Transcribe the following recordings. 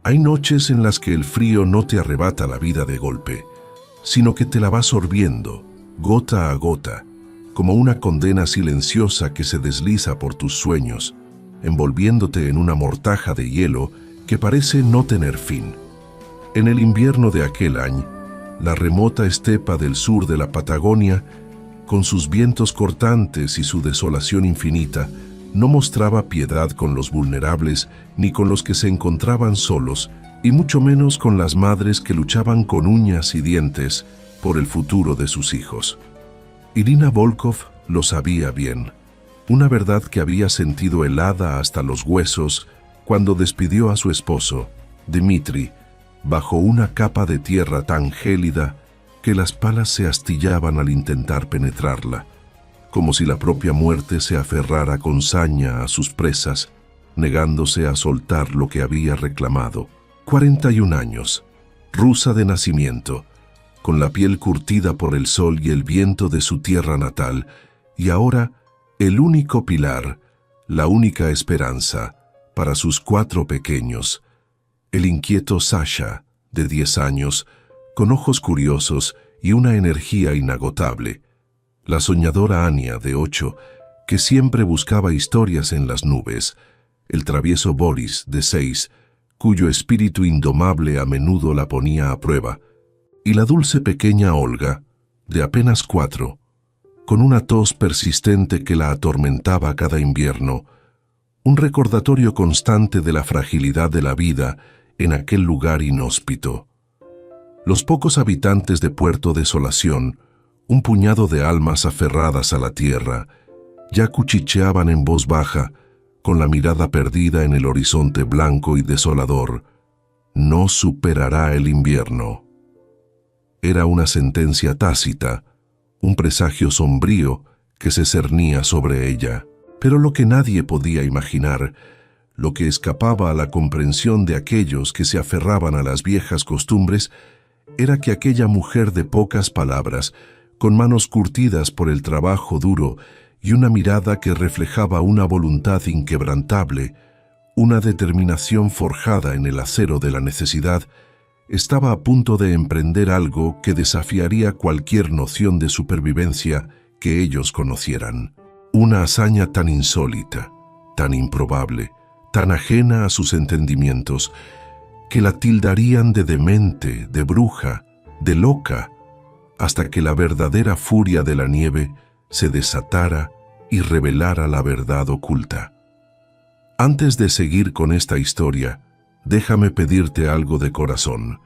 Hay noches en las que el frío no te arrebata la vida de golpe, sino que te la va sorbiendo, gota a gota, como una condena silenciosa que se desliza por tus sueños, envolviéndote en una mortaja de hielo que parece no tener fin. En el invierno de aquel año, la remota estepa del sur de la Patagonia, con sus vientos cortantes y su desolación infinita, no mostraba piedad con los vulnerables ni con los que se encontraban solos, y mucho menos con las madres que luchaban con uñas y dientes por el futuro de sus hijos. Irina Volkov lo sabía bien, una verdad que había sentido helada hasta los huesos cuando despidió a su esposo, Dmitri, bajo una capa de tierra tan gélida que las palas se astillaban al intentar penetrarla, como si la propia muerte se aferrara con saña a sus presas, negándose a soltar lo que había reclamado. 41 años, rusa de nacimiento, con la piel curtida por el sol y el viento de su tierra natal, y ahora el único pilar, la única esperanza para sus 4 pequeños, el inquieto Sasha, de 10 años, con ojos curiosos y una energía inagotable, la soñadora Ania, de 8, que siempre buscaba historias en las nubes, el travieso Boris, de 6, cuyo espíritu indomable a menudo la ponía a prueba, y la dulce pequeña Olga, de apenas 4, con una tos persistente que la atormentaba cada invierno, un recordatorio constante de la fragilidad de la vida en aquel lugar inhóspito. Los pocos habitantes de Puerto Desolación, un puñado de almas aferradas a la tierra, ya cuchicheaban en voz baja, con la mirada perdida en el horizonte blanco y desolador: no superará el invierno. Era una sentencia tácita, un presagio sombrío que se cernía sobre ella. Pero lo que nadie podía imaginar, lo que escapaba a la comprensión de aquellos que se aferraban a las viejas costumbres, era que aquella mujer de pocas palabras, con manos curtidas por el trabajo duro y una mirada que reflejaba una voluntad inquebrantable, una determinación forjada en el acero de la necesidad, estaba a punto de emprender algo que desafiaría cualquier noción de supervivencia que ellos conocieran. Una hazaña tan insólita, tan improbable, tan ajena a sus entendimientos, que la tildarían de demente, de bruja, de loca, hasta que la verdadera furia de la nieve se desatara y revelara la verdad oculta. Antes de seguir con esta historia, déjame pedirte algo de corazón.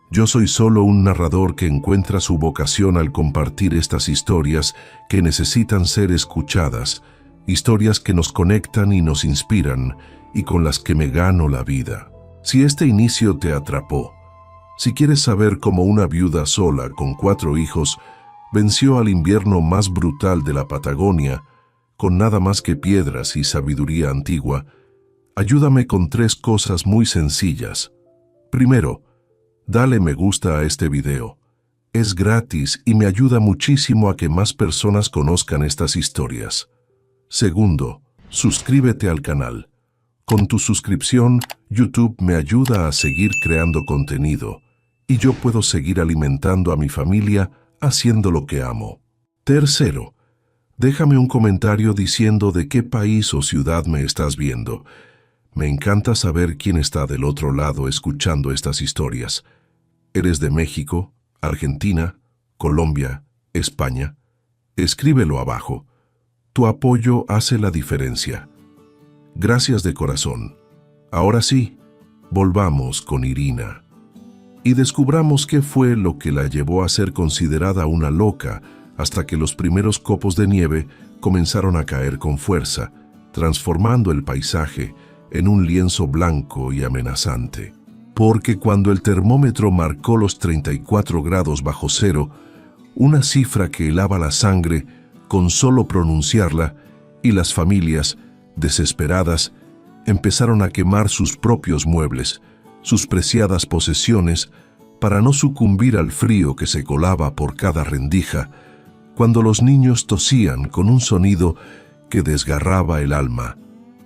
Yo soy solo un narrador que encuentra su vocación al compartir estas historias que necesitan ser escuchadas, historias que nos conectan y nos inspiran, y con las que me gano la vida. Si este inicio te atrapó, si quieres saber cómo una viuda sola con 4 hijos venció al invierno más brutal de la Patagonia, con nada más que piedras y sabiduría antigua, ayúdame con 3 cosas muy sencillas. Primero, dale me gusta a este video. Es gratis y me ayuda muchísimo a que más personas conozcan estas historias. Segundo, suscríbete al canal. Con tu suscripción, YouTube me ayuda a seguir creando contenido, y yo puedo seguir alimentando a mi familia haciendo lo que amo. Tercero, déjame un comentario diciendo de qué país o ciudad me estás viendo. Me encanta saber quién está del otro lado escuchando estas historias. ¿Eres de México, Argentina, Colombia, España? Escríbelo abajo. Tu apoyo hace la diferencia. Gracias de corazón. Ahora sí, volvamos con Irina y descubramos qué fue lo que la llevó a ser considerada una loca hasta que los primeros copos de nieve comenzaron a caer con fuerza, transformando el paisaje en un lienzo blanco y amenazante. Porque cuando el termómetro marcó los 34 grados bajo cero, una cifra que helaba la sangre con solo pronunciarla, y las familias, desesperadas, empezaron a quemar sus propios muebles, sus preciadas posesiones, para no sucumbir al frío que se colaba por cada rendija, cuando los niños tosían con un sonido que desgarraba el alma,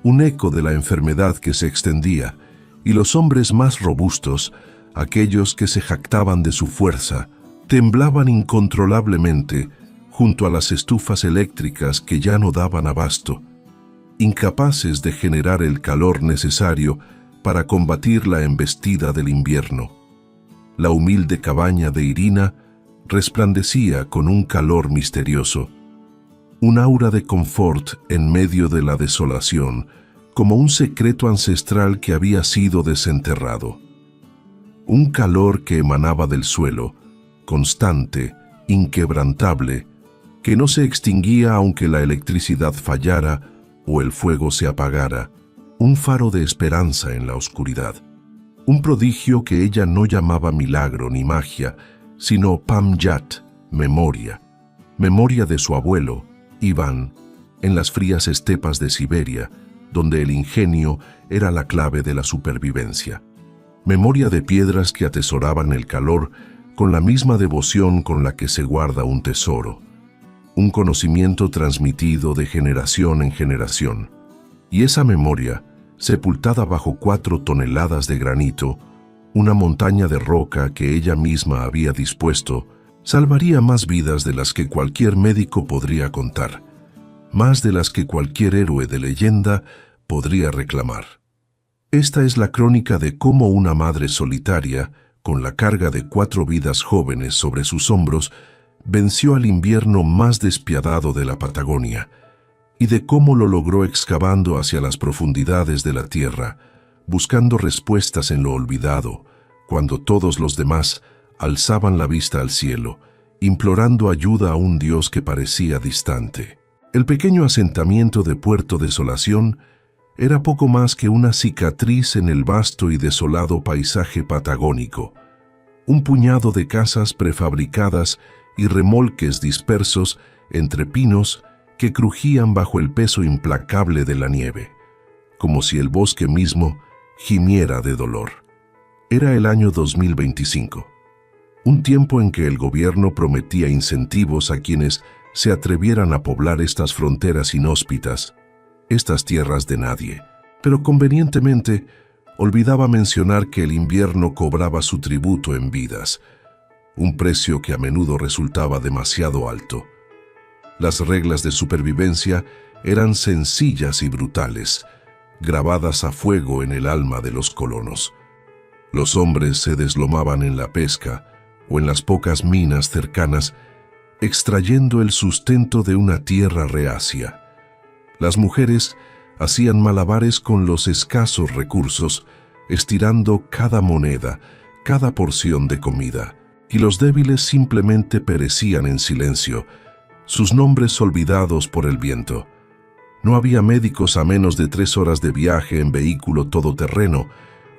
un eco de la enfermedad que se extendía y los hombres más robustos, aquellos que se jactaban de su fuerza, temblaban incontrolablemente junto a las estufas eléctricas que ya no daban abasto, incapaces de generar el calor necesario para combatir la embestida del invierno. La humilde cabaña de Irina resplandecía con un calor misterioso, un aura de confort en medio de la desolación, como un secreto ancestral que había sido desenterrado. Un calor que emanaba del suelo, constante, inquebrantable, que no se extinguía aunque la electricidad fallara o el fuego se apagara, un faro de esperanza en la oscuridad. Un prodigio que ella no llamaba milagro ni magia, sino Pamyat, memoria. Memoria de su abuelo, Iván, en las frías estepas de Siberia, donde el ingenio era la clave de la supervivencia. Memoria de piedras que atesoraban el calor con la misma devoción con la que se guarda un tesoro. Un conocimiento transmitido de generación en generación. Y esa memoria, sepultada bajo 4 toneladas de granito, una montaña de roca que ella misma había dispuesto, salvaría más vidas de las que cualquier médico podría contar, más de las que cualquier héroe de leyenda podría reclamar. Esta es la crónica de cómo una madre solitaria, con la carga de 4 vidas jóvenes sobre sus hombros, venció al invierno más despiadado de la Patagonia, y de cómo lo logró excavando hacia las profundidades de la tierra, buscando respuestas en lo olvidado, cuando todos los demás alzaban la vista al cielo, implorando ayuda a un Dios que parecía distante. El pequeño asentamiento de Puerto Desolación era poco más que una cicatriz en el vasto y desolado paisaje patagónico, un puñado de casas prefabricadas y remolques dispersos entre pinos que crujían bajo el peso implacable de la nieve, como si el bosque mismo gimiera de dolor. Era el año 2025, un tiempo en que el gobierno prometía incentivos a quienes se atrevieran a poblar estas fronteras inhóspitas, estas tierras de nadie, pero convenientemente olvidaba mencionar que el invierno cobraba su tributo en vidas, un precio que a menudo resultaba demasiado alto. Las reglas de supervivencia eran sencillas y brutales, grabadas a fuego en el alma de los colonos. Los hombres se deslomaban en la pesca o en las pocas minas cercanas, extrayendo el sustento de una tierra reacia. Las mujeres hacían malabares con los escasos recursos, estirando cada moneda, cada porción de comida, y los débiles simplemente perecían en silencio, sus nombres olvidados por el viento. No había médicos a menos de 3 horas de viaje en vehículo todoterreno,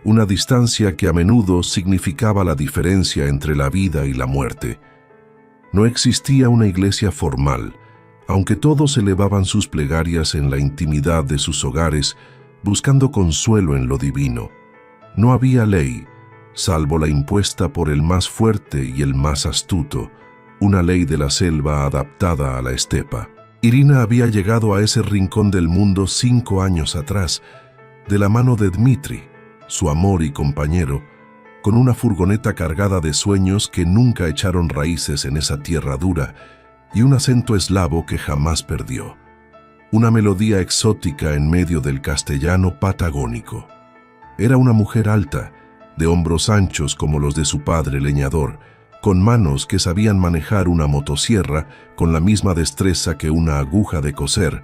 una distancia que a menudo significaba la diferencia entre la vida y la muerte. No existía una iglesia formal, aunque todos elevaban sus plegarias en la intimidad de sus hogares, buscando consuelo en lo divino. No había ley, salvo la impuesta por el más fuerte y el más astuto, una ley de la selva adaptada a la estepa. Irina había llegado a ese rincón del mundo 5 años atrás, de la mano de Dmitri, su amor y compañero, con una furgoneta cargada de sueños que nunca echaron raíces en esa tierra dura y un acento eslavo que jamás perdió. Una melodía exótica en medio del castellano patagónico. Era una mujer alta, de hombros anchos como los de su padre leñador, con manos que sabían manejar una motosierra con la misma destreza que una aguja de coser,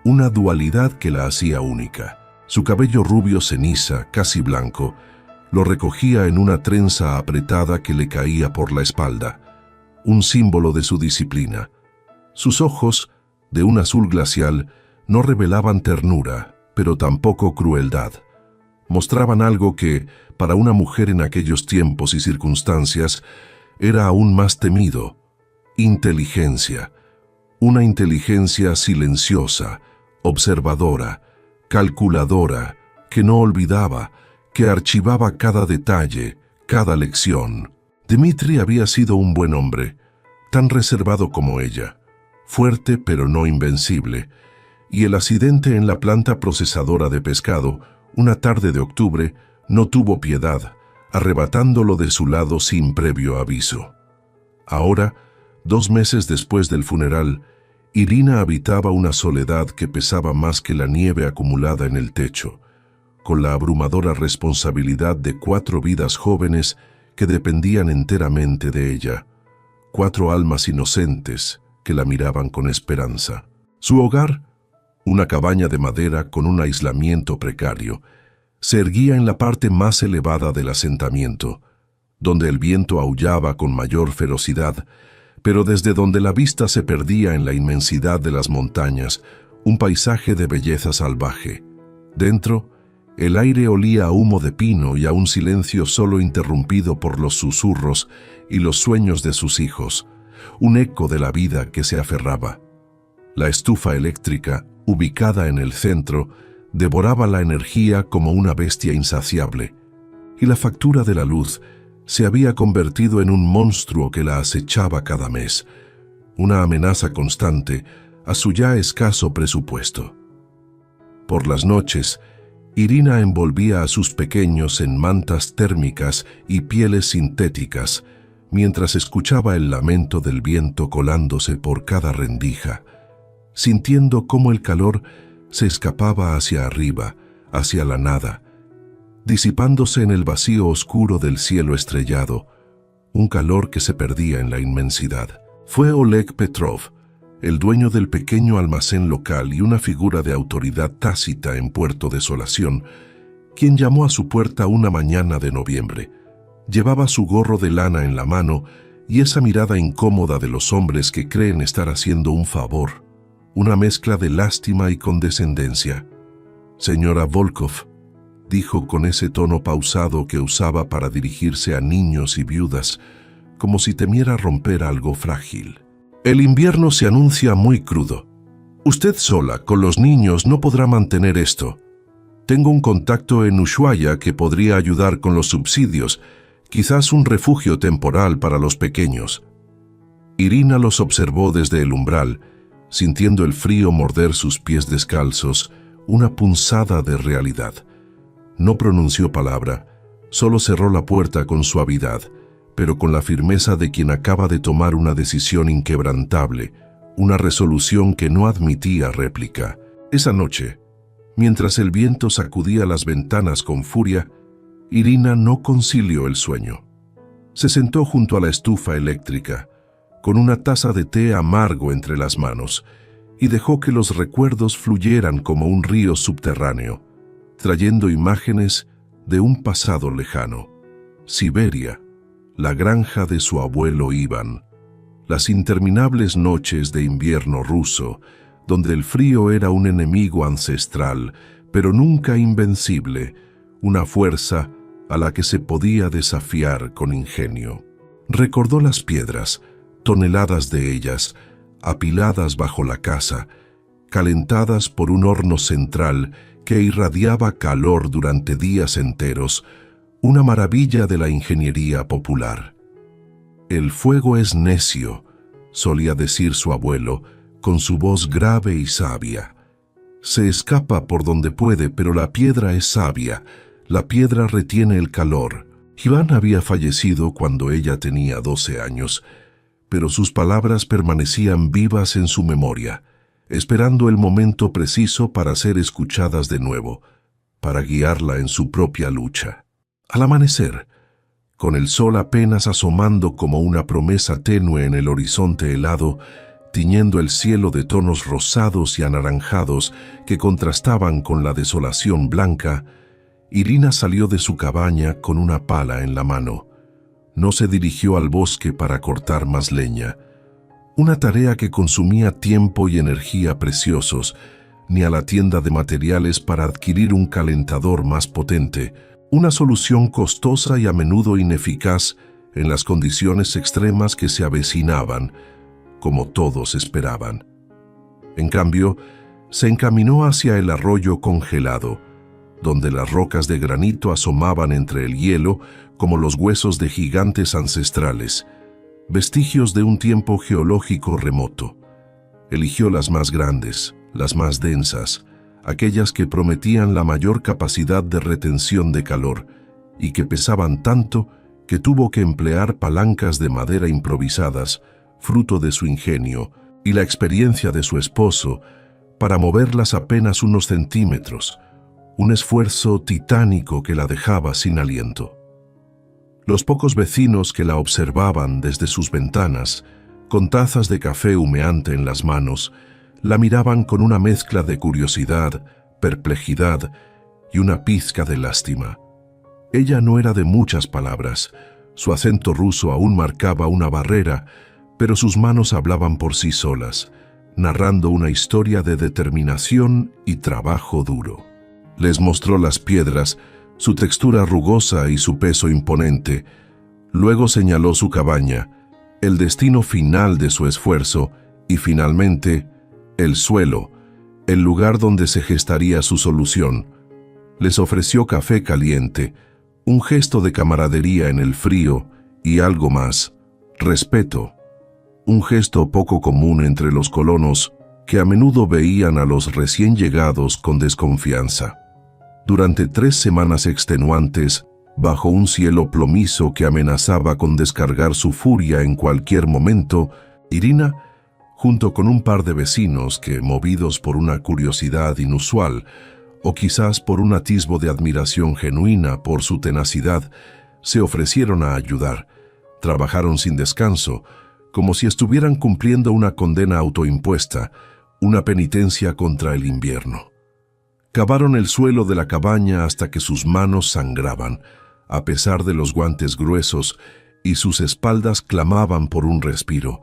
una dualidad que la hacía única. Su cabello rubio ceniza, casi blanco, lo recogía en una trenza apretada que le caía por la espalda, un símbolo de su disciplina. Sus ojos, de un azul glacial, no revelaban ternura, pero tampoco crueldad. Mostraban algo que, para una mujer en aquellos tiempos y circunstancias, era aún más temido: inteligencia. Una inteligencia silenciosa, observadora, calculadora, que no olvidaba, que archivaba cada detalle, cada lección. Dmitri había sido un buen hombre, tan reservado como ella, fuerte pero no invencible, y el accidente en la planta procesadora de pescado, una tarde de octubre, No tuvo piedad, arrebatándolo de su lado sin previo aviso. Ahora, 2 meses después del funeral, Irina habitaba una soledad que pesaba más que la nieve acumulada en el techo, con la abrumadora responsabilidad de 4 vidas jóvenes que dependían enteramente de ella, 4 almas inocentes que la miraban con esperanza. Su hogar, una cabaña de madera con un aislamiento precario, se erguía en la parte más elevada del asentamiento, donde el viento aullaba con mayor ferocidad, pero desde donde la vista se perdía en la inmensidad de las montañas, un paisaje de belleza salvaje. Dentro, el aire olía a humo de pino y a un silencio solo interrumpido por los susurros y los sueños de sus hijos, un eco de la vida que se aferraba. La estufa eléctrica, ubicada en el centro, devoraba la energía como una bestia insaciable, y la factura de la luz se había convertido en un monstruo que la acechaba cada mes, una amenaza constante a su ya escaso presupuesto. Por las noches, Irina envolvía a sus pequeños en mantas térmicas y pieles sintéticas, mientras escuchaba el lamento del viento colándose por cada rendija, sintiendo cómo el calor se escapaba hacia arriba, hacia la nada, disipándose en el vacío oscuro del cielo estrellado, un calor que se perdía en la inmensidad. Fue Oleg Petrov, el dueño del pequeño almacén local y una figura de autoridad tácita en Puerto Desolación, quien llamó a su puerta una mañana de noviembre. Llevaba su gorro de lana en la mano y esa mirada incómoda de los hombres que creen estar haciendo un favor, una mezcla de lástima y condescendencia. «Señora Volkov», dijo con ese tono pausado que usaba para dirigirse a niños y viudas, como si temiera romper algo frágil. «El invierno se anuncia muy crudo. Usted sola, con los niños, no podrá mantener esto. Tengo un contacto en Ushuaia que podría ayudar con los subsidios, quizás un refugio temporal para los pequeños». Irina los observó desde el umbral, sintiendo el frío morder sus pies descalzos, una punzada de realidad. No pronunció palabra, solo cerró la puerta con suavidad, pero con la firmeza de quien acaba de tomar una decisión inquebrantable, una resolución que no admitía réplica. Esa noche, mientras el viento sacudía las ventanas con furia, Irina no concilió el sueño. Se sentó junto a la estufa eléctrica, con una taza de té amargo entre las manos, y dejó que los recuerdos fluyeran como un río subterráneo, trayendo imágenes de un pasado lejano. Siberia, la granja de su abuelo Iván, las interminables noches de invierno ruso, donde el frío era un enemigo ancestral, pero nunca invencible, una fuerza a la que se podía desafiar con ingenio. Recordó las piedras, toneladas de ellas, apiladas bajo la casa, calentadas por un horno central que irradiaba calor durante días enteros, una maravilla de la ingeniería popular. «El fuego es necio», solía decir su abuelo, con su voz grave y sabia. «Se escapa por donde puede, pero la piedra es sabia, la piedra retiene el calor». Iván había fallecido cuando ella tenía 12 años, pero sus palabras permanecían vivas en su memoria, esperando el momento preciso para ser escuchadas de nuevo, para guiarla en su propia lucha. Al amanecer, con el sol apenas asomando como una promesa tenue en el horizonte helado, tiñendo el cielo de tonos rosados y anaranjados que contrastaban con la desolación blanca, Irina salió de su cabaña con una pala en la mano. No se dirigió al bosque para cortar más leña, una tarea que consumía tiempo y energía preciosos, ni a la tienda de materiales para adquirir un calentador más potente, una solución costosa y a menudo ineficaz en las condiciones extremas que se avecinaban, como todos esperaban. En cambio, se encaminó hacia el arroyo congelado, donde las rocas de granito asomaban entre el hielo como los huesos de gigantes ancestrales, vestigios de un tiempo geológico remoto. Eligió las más grandes, las más densas, aquellas que prometían la mayor capacidad de retención de calor y que pesaban tanto que tuvo que emplear palancas de madera improvisadas, fruto de su ingenio y la experiencia de su esposo, para moverlas apenas unos centímetros, un esfuerzo titánico que la dejaba sin aliento. Los pocos vecinos que la observaban desde sus ventanas, con tazas de café humeante en las manos, la miraban con una mezcla de curiosidad, perplejidad y una pizca de lástima. Ella no era de muchas palabras, su acento ruso aún marcaba una barrera, pero sus manos hablaban por sí solas, narrando una historia de determinación y trabajo duro. Les mostró las piedras, su textura rugosa y su peso imponente. Luego señaló su cabaña, el destino final de su esfuerzo y finalmente el suelo, el lugar donde se gestaría su solución. Les ofreció café caliente, un gesto de camaradería en el frío y algo más, respeto. Un gesto poco común entre los colonos que a menudo veían a los recién llegados con desconfianza. Durante 3 semanas extenuantes, bajo un cielo plomizo que amenazaba con descargar su furia en cualquier momento, Irina, junto con un par de vecinos que, movidos por una curiosidad inusual, o quizás por un atisbo de admiración genuina por su tenacidad, se ofrecieron a ayudar. Trabajaron sin descanso, como si estuvieran cumpliendo una condena autoimpuesta, una penitencia contra el invierno. Cavaron el suelo de la cabaña hasta que sus manos sangraban, a pesar de los guantes gruesos, y sus espaldas clamaban por un respiro,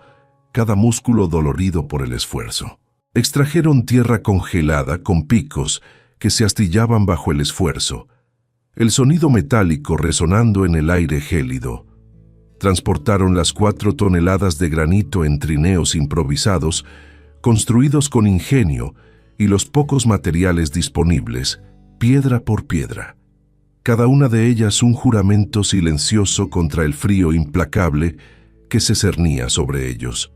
cada músculo dolorido por el esfuerzo. Extrajeron tierra congelada con picos que se astillaban bajo el esfuerzo, el sonido metálico resonando en el aire gélido. Transportaron las 4 toneladas de granito en trineos improvisados, construidos con ingenio, y los pocos materiales disponibles, piedra por piedra. Cada una de ellas un juramento silencioso contra el frío implacable que se cernía sobre ellos.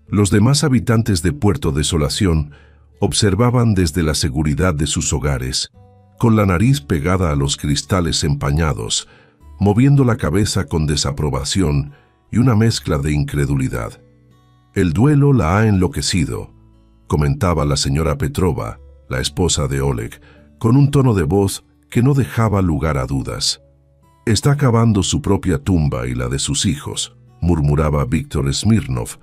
Los demás habitantes de Puerto Desolación observaban desde la seguridad de sus hogares, con la nariz pegada a los cristales empañados, moviendo la cabeza con desaprobación y una mezcla de incredulidad. «El duelo la ha enloquecido», comentaba la señora Petrova, la esposa de Oleg, con un tono de voz que no dejaba lugar a dudas. «Está cavando su propia tumba y la de sus hijos», murmuraba Víctor Smirnov,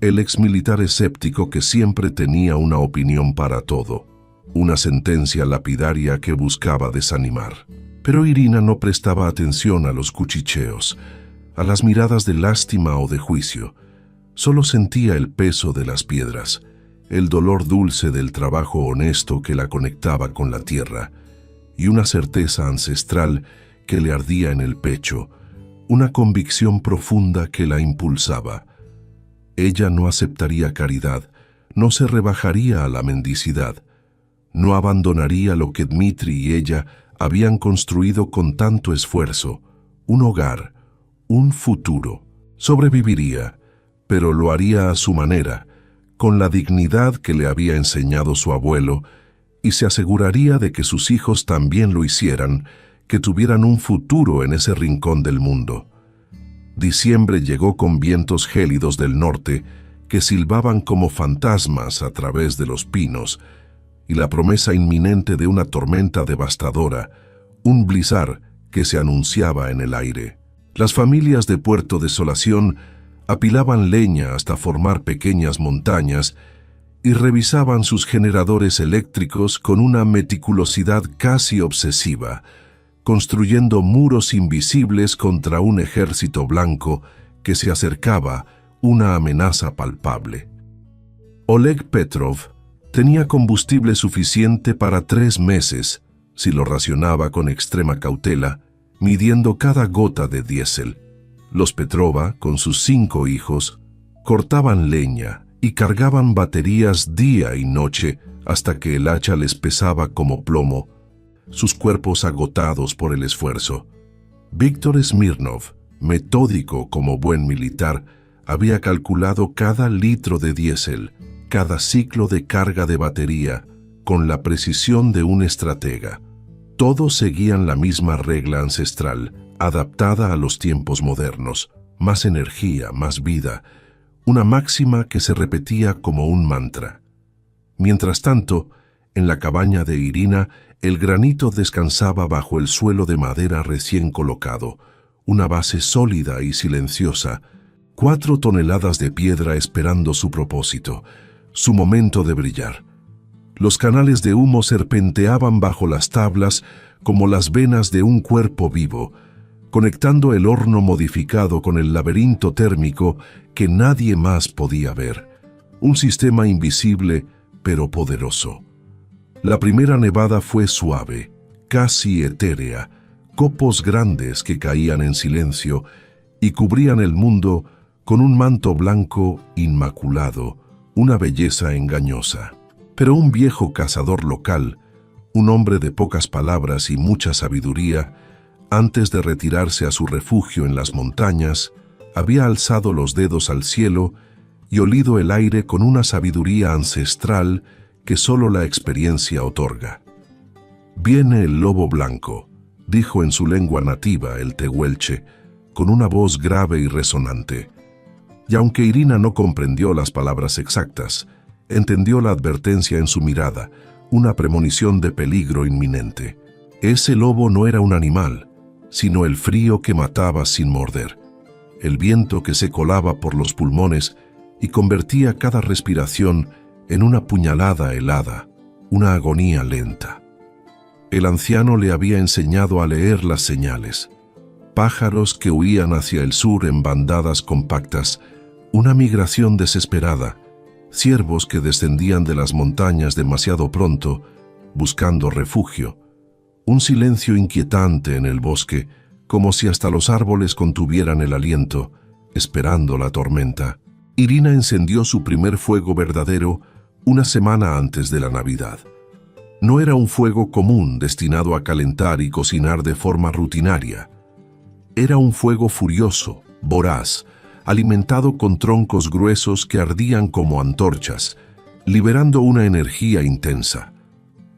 el exmilitar escéptico que siempre tenía una opinión para todo, una sentencia lapidaria que buscaba desanimar. Pero Irina no prestaba atención a los cuchicheos, a las miradas de lástima o de juicio. Solo sentía el peso de las piedras, el dolor dulce del trabajo honesto que la conectaba con la tierra, y una certeza ancestral que le ardía en el pecho, una convicción profunda que la impulsaba. Ella no aceptaría caridad, no se rebajaría a la mendicidad, no abandonaría lo que Dmitri y ella habían construido con tanto esfuerzo, un hogar, un futuro. Sobreviviría, pero lo haría a su manera, con la dignidad que le había enseñado su abuelo, y se aseguraría de que sus hijos también lo hicieran, que tuvieran un futuro en ese rincón del mundo. Diciembre llegó con vientos gélidos del norte que silbaban como fantasmas a través de los pinos, y la promesa inminente de una tormenta devastadora, un blizzard que se anunciaba en el aire. Las familias de Puerto Desolación apilaban leña hasta formar pequeñas montañas y revisaban sus generadores eléctricos con una meticulosidad casi obsesiva, construyendo muros invisibles contra un ejército blanco que se acercaba, una amenaza palpable. Oleg Petrov tenía combustible suficiente para 3 meses, si lo racionaba con extrema cautela, midiendo cada gota de diésel. Los Petrova, con sus 5 hijos, cortaban leña y cargaban baterías día y noche hasta que el hacha les pesaba como plomo, sus cuerpos agotados por el esfuerzo. Víctor Smirnov, metódico como buen militar, había calculado cada litro de diésel, cada ciclo de carga de batería, con la precisión de un estratega. Todos seguían la misma regla ancestral, adaptada a los tiempos modernos: más energía, más vida, una máxima que se repetía como un mantra. Mientras tanto, en la cabaña de Irina, el granito descansaba bajo el suelo de madera recién colocado, una base sólida y silenciosa, 4 toneladas de piedra esperando su propósito, su momento de brillar. Los canales de humo serpenteaban bajo las tablas como las venas de un cuerpo vivo, conectando el horno modificado con el laberinto térmico que nadie más podía ver. Un sistema invisible, pero poderoso. La primera nevada fue suave, casi etérea, copos grandes que caían en silencio y cubrían el mundo con un manto blanco inmaculado, una belleza engañosa. Pero un viejo cazador local, un hombre de pocas palabras y mucha sabiduría, antes de retirarse a su refugio en las montañas, había alzado los dedos al cielo y olido el aire con una sabiduría ancestral que solo la experiencia otorga. «Viene el lobo blanco», dijo en su lengua nativa, el tehuelche, con una voz grave y resonante. Y aunque Irina no comprendió las palabras exactas, entendió la advertencia en su mirada, una premonición de peligro inminente. Ese lobo no era un animal, sino el frío que mataba sin morder, el viento que se colaba por los pulmones y convertía cada respiración en una puñalada helada, una agonía lenta. El anciano le había enseñado a leer las señales. Pájaros que huían hacia el sur en bandadas compactas, una migración desesperada, ciervos que descendían de las montañas demasiado pronto, buscando refugio, un silencio inquietante en el bosque, como si hasta los árboles contuvieran el aliento, esperando la tormenta. Irina encendió su primer fuego verdadero una semana antes de la Navidad. No era un fuego común destinado a calentar y cocinar de forma rutinaria. Era un fuego furioso, voraz, alimentado con troncos gruesos que ardían como antorchas, liberando una energía intensa.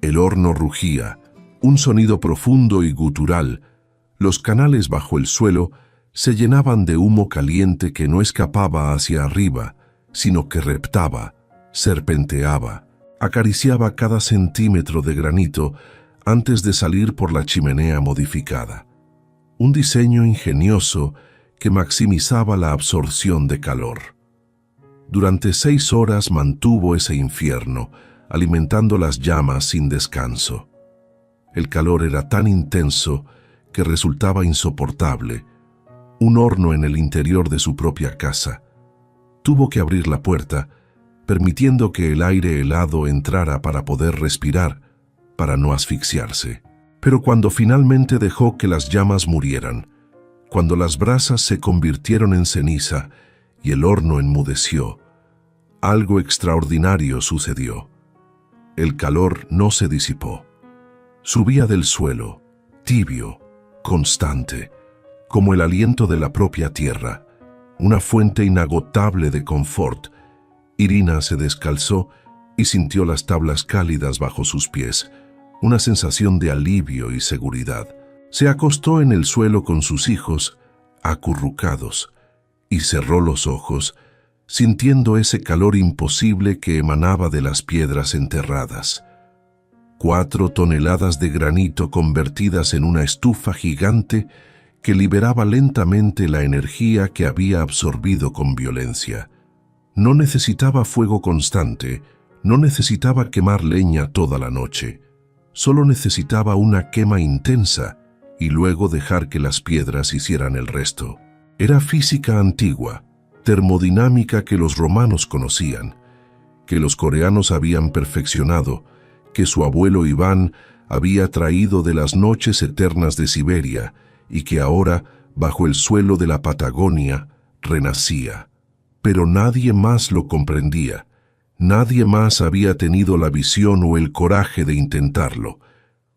El horno rugía, un sonido profundo y gutural. Los canales bajo el suelo se llenaban de humo caliente que no escapaba hacia arriba, sino que reptaba, serpenteaba, acariciaba cada centímetro de granito antes de salir por la chimenea modificada. Un diseño ingenioso que maximizaba la absorción de calor. Durante 6 horas mantuvo ese infierno, alimentando las llamas sin descanso. El calor era tan intenso que resultaba insoportable. Un horno en el interior de su propia casa. Tuvo que abrir la puerta, permitiendo que el aire helado entrara para poder respirar, para no asfixiarse. Pero cuando finalmente dejó que las llamas murieran, cuando las brasas se convirtieron en ceniza y el horno enmudeció, algo extraordinario sucedió. El calor no se disipó. Subía del suelo, tibio, constante, como el aliento de la propia tierra, una fuente inagotable de confort. Irina se descalzó y sintió las tablas cálidas bajo sus pies, una sensación de alivio y seguridad. Se acostó en el suelo con sus hijos, acurrucados, y cerró los ojos, sintiendo ese calor imposible que emanaba de las piedras enterradas. 4 toneladas de granito convertidas en una estufa gigante que liberaba lentamente la energía que había absorbido con violencia. No necesitaba fuego constante, no necesitaba quemar leña toda la noche. Solo necesitaba una quema intensa y luego dejar que las piedras hicieran el resto. Era física antigua, termodinámica que los romanos conocían, que los coreanos habían perfeccionado, que su abuelo Iván había traído de las noches eternas de Siberia y que ahora, bajo el suelo de la Patagonia, renacía. Pero nadie más lo comprendía. Nadie más había tenido la visión o el coraje de intentarlo.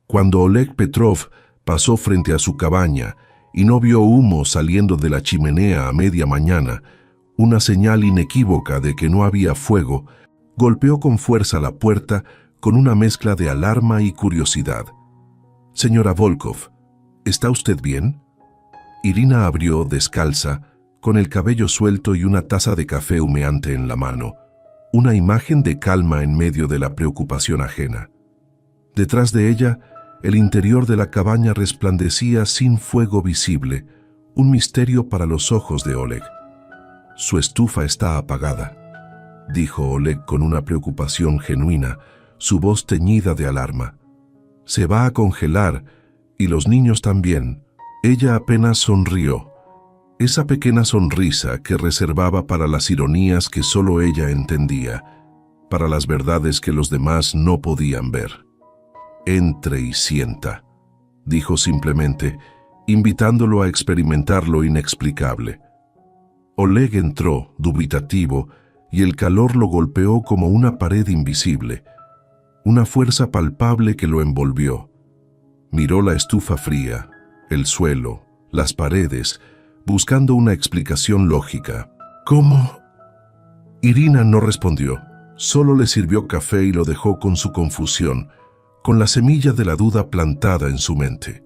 Cuando Oleg Petrov pasó frente a su cabaña y no vio humo saliendo de la chimenea a media mañana, una señal inequívoca de que no había fuego, golpeó con fuerza la puerta con una mezcla de alarma y curiosidad. «Señora Volkov, ¿está usted bien?» Irina abrió, descalza, con el cabello suelto y una taza de café humeante en la mano, una imagen de calma en medio de la preocupación ajena. Detrás de ella, el interior de la cabaña resplandecía sin fuego visible, un misterio para los ojos de Oleg. «Su estufa está apagada», dijo Oleg con una preocupación genuina, su voz teñida de alarma. «Se va a congelar, y los niños también». Ella apenas sonrió, esa pequeña sonrisa que reservaba para las ironías que solo ella entendía, para las verdades que los demás no podían ver. «Entre y sienta», dijo simplemente, invitándolo a experimentar lo inexplicable. Oleg entró, dubitativo, y el calor lo golpeó como una pared invisible, una fuerza palpable que lo envolvió. Miró la estufa fría, el suelo, las paredes, buscando una explicación lógica. «¿Cómo?» Irina no respondió, solo le sirvió café y lo dejó con su confusión, con la semilla de la duda plantada en su mente.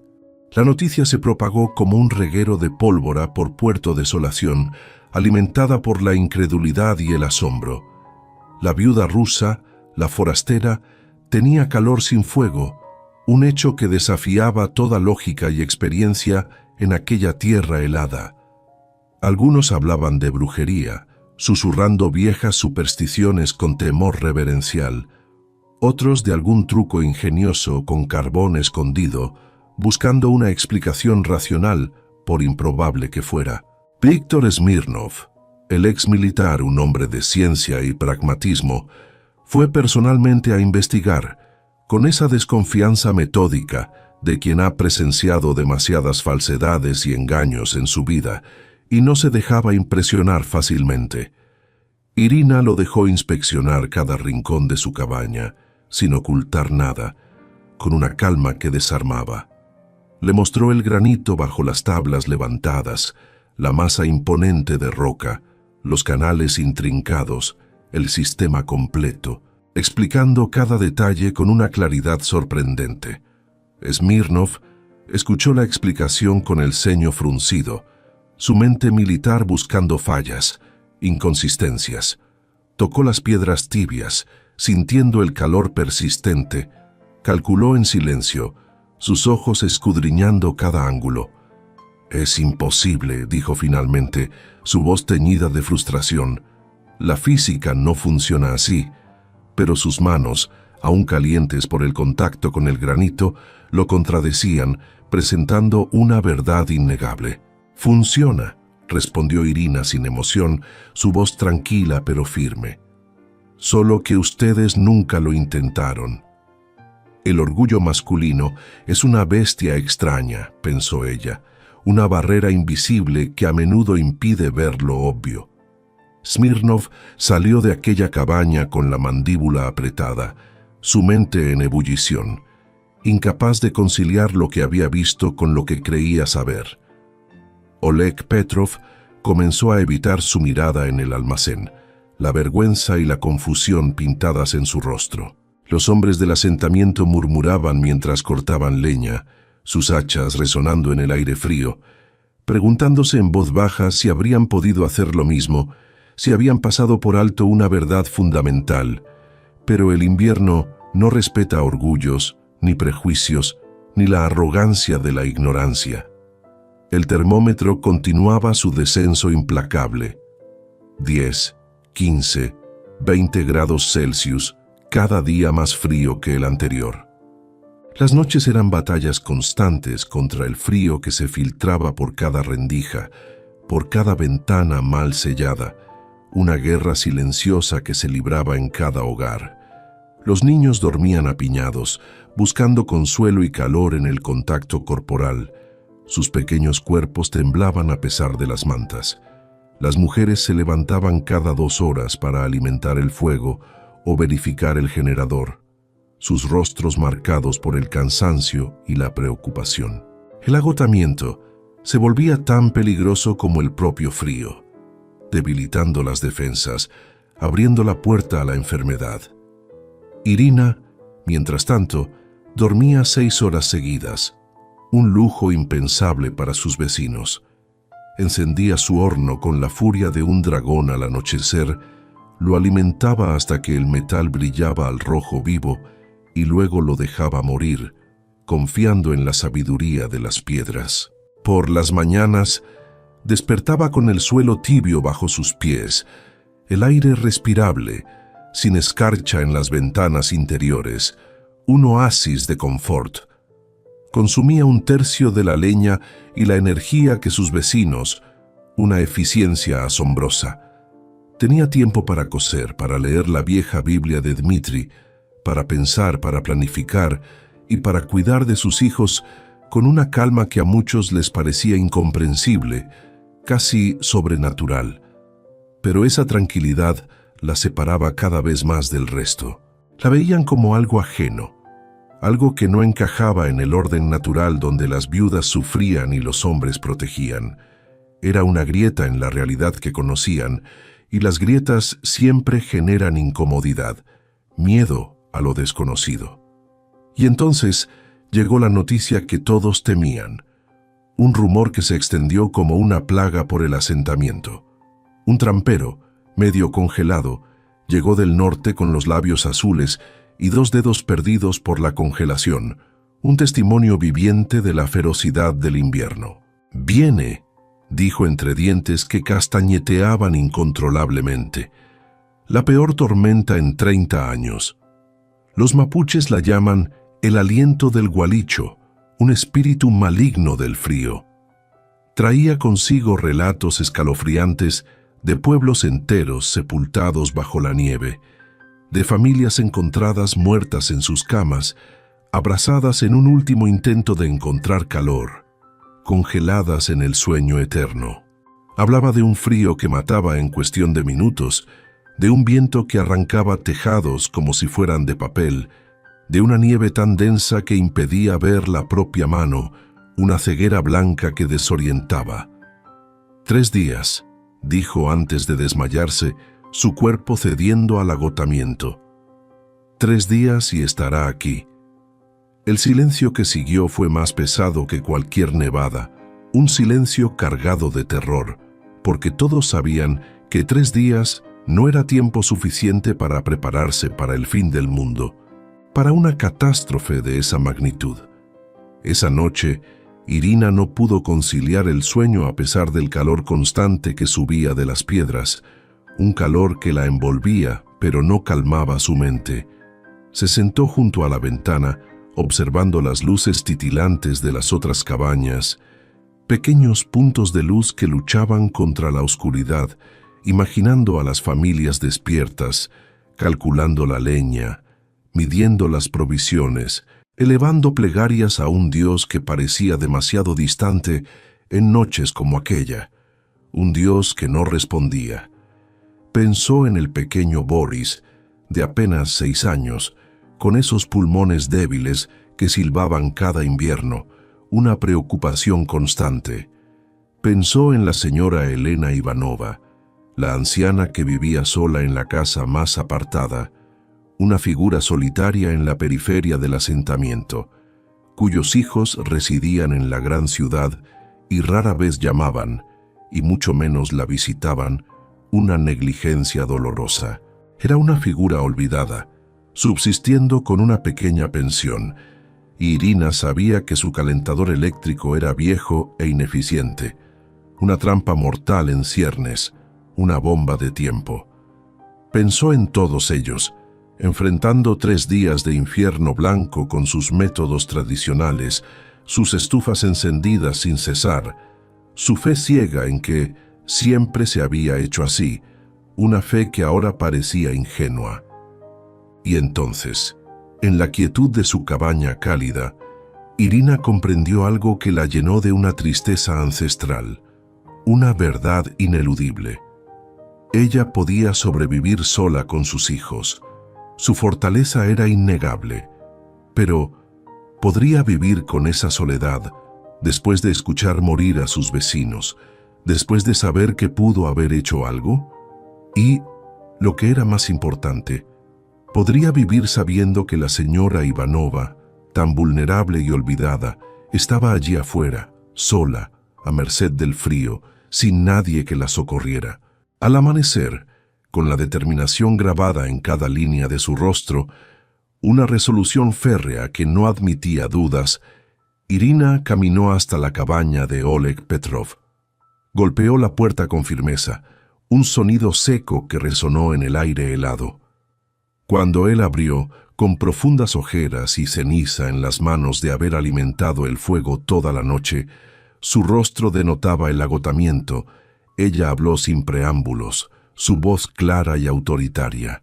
La noticia se propagó como un reguero de pólvora por Puerto Desolación, alimentada por la incredulidad y el asombro. La viuda rusa, la forastera, tenía calor sin fuego, un hecho que desafiaba toda lógica y experiencia en aquella tierra helada. Algunos hablaban de brujería, susurrando viejas supersticiones con temor reverencial, otros de algún truco ingenioso con carbón escondido, buscando una explicación racional, por improbable que fuera. Víctor Smirnov, el ex militar, un hombre de ciencia y pragmatismo, fue personalmente a investigar, con esa desconfianza metódica de quien ha presenciado demasiadas falsedades y engaños en su vida y no se dejaba impresionar fácilmente. Irina lo dejó inspeccionar cada rincón de su cabaña, sin ocultar nada, con una calma que desarmaba. Le mostró el granito bajo las tablas levantadas, la masa imponente de roca, los canales intrincados, el sistema completo, explicando cada detalle con una claridad sorprendente. Smirnov escuchó la explicación con el ceño fruncido, su mente militar buscando fallas, inconsistencias. Tocó las piedras tibias, sintiendo el calor persistente, calculó en silencio, sus ojos escudriñando cada ángulo. «Es imposible», dijo finalmente, su voz teñida de frustración. «La física no funciona así». Pero sus manos, aún calientes por el contacto con el granito, lo contradecían, presentando una verdad innegable. «Funciona», respondió Irina sin emoción, su voz tranquila pero firme. «Solo que ustedes nunca lo intentaron». «El orgullo masculino es una bestia extraña», pensó ella, «una barrera invisible que a menudo impide ver lo obvio». Smirnov salió de aquella cabaña con la mandíbula apretada, su mente en ebullición, incapaz de conciliar lo que había visto con lo que creía saber. Oleg Petrov comenzó a evitar su mirada en el almacén, la vergüenza y la confusión pintadas en su rostro. Los hombres del asentamiento murmuraban mientras cortaban leña, sus hachas resonando en el aire frío, preguntándose en voz baja si habrían podido hacer lo mismo, si habían pasado por alto una verdad fundamental. Pero el invierno no respeta orgullos, ni prejuicios, ni la arrogancia de la ignorancia. El termómetro continuaba su descenso implacable. 10, 15, 20 grados Celsius, cada día más frío que el anterior. Las noches eran batallas constantes contra el frío que se filtraba por cada rendija, por cada ventana mal sellada, una guerra silenciosa que se libraba en cada hogar. Los niños dormían apiñados, buscando consuelo y calor en el contacto corporal. Sus pequeños cuerpos temblaban a pesar de las mantas. Las mujeres se levantaban cada 2 horas para alimentar el fuego o verificar el generador, sus rostros marcados por el cansancio y la preocupación. El agotamiento se volvía tan peligroso como el propio frío, debilitando las defensas, abriendo la puerta a la enfermedad. Irina Mientras tanto, dormía 6 horas seguidas, un lujo impensable para sus vecinos. Encendía su horno con la furia de un dragón al anochecer, lo alimentaba hasta que el metal brillaba al rojo vivo y luego lo dejaba morir, confiando en la sabiduría de las piedras. Por las mañanas, despertaba con el suelo tibio bajo sus pies, el aire respirable, sin escarcha en las ventanas interiores, un oasis de confort. Consumía 1/3 de la leña y la energía que sus vecinos, una eficiencia asombrosa. Tenía tiempo para coser, para leer la vieja Biblia de Dmitri, para pensar, para planificar y para cuidar de sus hijos con una calma que a muchos les parecía incomprensible, casi sobrenatural. Pero esa tranquilidad la separaba cada vez más del resto. La veían como algo ajeno, algo que no encajaba en el orden natural donde las viudas sufrían y los hombres protegían. Era una grieta en la realidad que conocían, y las grietas siempre generan incomodidad, miedo a lo desconocido. Y entonces llegó la noticia que todos temían, un rumor que se extendió como una plaga por el asentamiento. Un trampero, medio congelado, llegó del norte con los labios azules y 2 dedos perdidos por la congelación, un testimonio viviente de la ferocidad del invierno. «Viene», dijo entre dientes que castañeteaban incontrolablemente. «La peor tormenta en 30 años. Los mapuches la llaman el aliento del gualicho, un espíritu maligno del frío. Traía consigo relatos escalofriantes de pueblos enteros sepultados bajo la nieve, de familias encontradas muertas en sus camas, abrazadas en un último intento de encontrar calor, congeladas en el sueño eterno. Hablaba de un frío que mataba en cuestión de minutos, de un viento que arrancaba tejados como si fueran de papel, de una nieve tan densa que impedía ver la propia mano, una ceguera blanca que desorientaba. 3 días, dijo antes de desmayarse, su cuerpo cediendo al agotamiento. 3 días y estará aquí. El silencio que siguió fue más pesado que cualquier nevada, un silencio cargado de terror, porque todos sabían que 3 días no era tiempo suficiente para prepararse para el fin del mundo, para una catástrofe de esa magnitud. Esa noche, Irina no pudo conciliar el sueño a pesar del calor constante que subía de las piedras, un calor que la envolvía pero no calmaba su mente. Se sentó junto a la ventana, observando las luces titilantes de las otras cabañas, pequeños puntos de luz que luchaban contra la oscuridad, imaginando a las familias despiertas, calculando la leña, midiendo las provisiones, elevando plegarias a un Dios que parecía demasiado distante en noches como aquella, un Dios que no respondía. Pensó en el pequeño Boris, de apenas 6 años, con esos pulmones débiles que silbaban cada invierno, una preocupación constante. Pensó en la señora Elena Ivanova, la anciana que vivía sola en la casa más apartada, una figura solitaria en la periferia del asentamiento, cuyos hijos residían en la gran ciudad y rara vez llamaban, y mucho menos la visitaban, una negligencia dolorosa. Era una figura olvidada, subsistiendo con una pequeña pensión, y Irina sabía que su calentador eléctrico era viejo e ineficiente, una trampa mortal en ciernes, una bomba de tiempo. Pensó en todos ellos, enfrentando 3 días de infierno blanco con sus métodos tradicionales, sus estufas encendidas sin cesar, su fe ciega en que siempre se había hecho así, una fe que ahora parecía ingenua. Y entonces, en la quietud de su cabaña cálida, Irina comprendió algo que la llenó de una tristeza ancestral, una verdad ineludible. Ella podía sobrevivir sola con sus hijos. Su fortaleza era innegable, pero ¿podría vivir con esa soledad después de escuchar morir a sus vecinos, después de saber que pudo haber hecho algo? Y, lo que era más importante, Podría vivir sabiendo que la señora Ivanova, tan vulnerable y olvidada, estaba allí afuera, sola, a merced del frío, sin nadie que la socorriera. Al amanecer, con la determinación grabada en cada línea de su rostro, una resolución férrea que no admitía dudas, Irina caminó hasta la cabaña de Oleg Petrov. Golpeó la puerta con firmeza, un sonido seco que resonó en el aire helado. Cuando él abrió, con profundas ojeras y ceniza en las manos de haber alimentado el fuego toda la noche, su rostro denotaba el agotamiento. Ella habló sin preámbulos, su voz clara y autoritaria.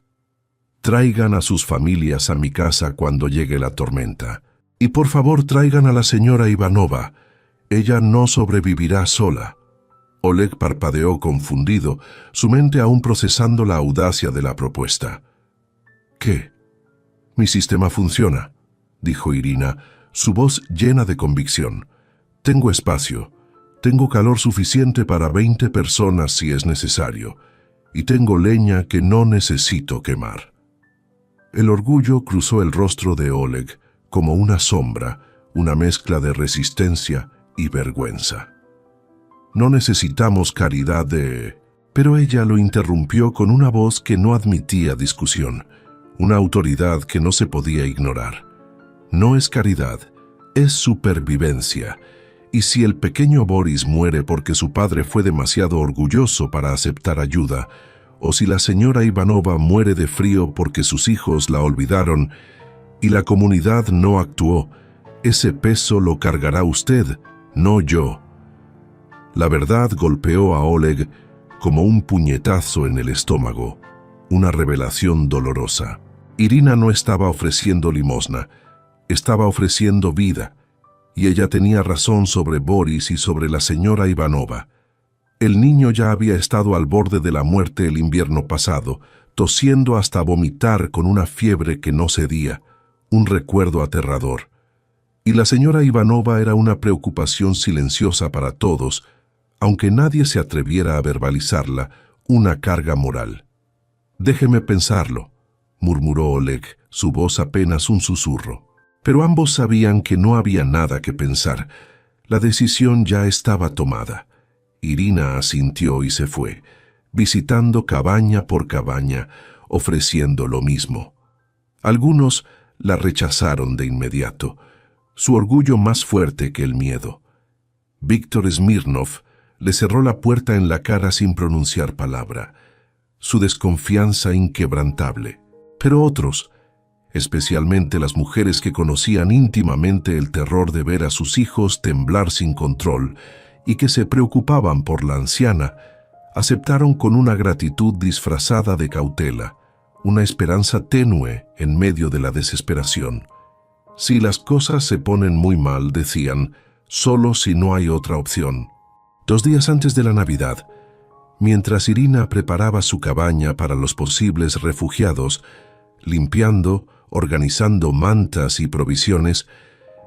«Traigan a sus familias a mi casa cuando llegue la tormenta. Y por favor traigan a la señora Ivanova. Ella no sobrevivirá sola». Oleg parpadeó confundido, su mente aún procesando la audacia de la propuesta. «¿Qué? Mi sistema funciona», dijo Irina, su voz llena de convicción. «Tengo espacio, tengo calor suficiente para 20 personas si es necesario, y tengo leña que no necesito quemar». El orgullo cruzó el rostro de Oleg como una sombra, una mezcla de resistencia y vergüenza. «No necesitamos caridad de...» Pero ella lo interrumpió con una voz que no admitía discusión, una autoridad que no se podía ignorar. «No es caridad, es supervivencia. Y si el pequeño Boris muere porque su padre fue demasiado orgulloso para aceptar ayuda, o si la señora Ivanova muere de frío porque sus hijos la olvidaron y la comunidad no actuó, ese peso lo cargará usted, no yo». La verdad golpeó a Oleg como un puñetazo en el estómago, una revelación dolorosa. Irina no estaba ofreciendo limosna, estaba ofreciendo vida, y ella tenía razón sobre Boris y sobre la señora Ivanova. El niño ya había estado al borde de la muerte el invierno pasado, tosiendo hasta vomitar con una fiebre que no cedía, un recuerdo aterrador. Y la señora Ivanova era una preocupación silenciosa para todos, aunque nadie se atreviera a verbalizarla, una carga moral. «Déjeme pensarlo», murmuró Oleg, su voz apenas un susurro. Pero ambos sabían que no había nada que pensar. La decisión ya estaba tomada. Irina asintió y se fue, visitando cabaña por cabaña, ofreciendo lo mismo. Algunos la rechazaron de inmediato, su orgullo más fuerte que el miedo. Víctor Smirnov le cerró la puerta en la cara sin pronunciar palabra, su desconfianza inquebrantable. Pero otros, especialmente las mujeres que conocían íntimamente el terror de ver a sus hijos temblar sin control y que se preocupaban por la anciana, aceptaron con una gratitud disfrazada de cautela, una esperanza tenue en medio de la desesperación. Si las cosas se ponen muy mal, decían, solo si no hay otra opción. 2 días antes de la Navidad, mientras Irina preparaba su cabaña para los posibles refugiados, limpiando, organizando mantas y provisiones,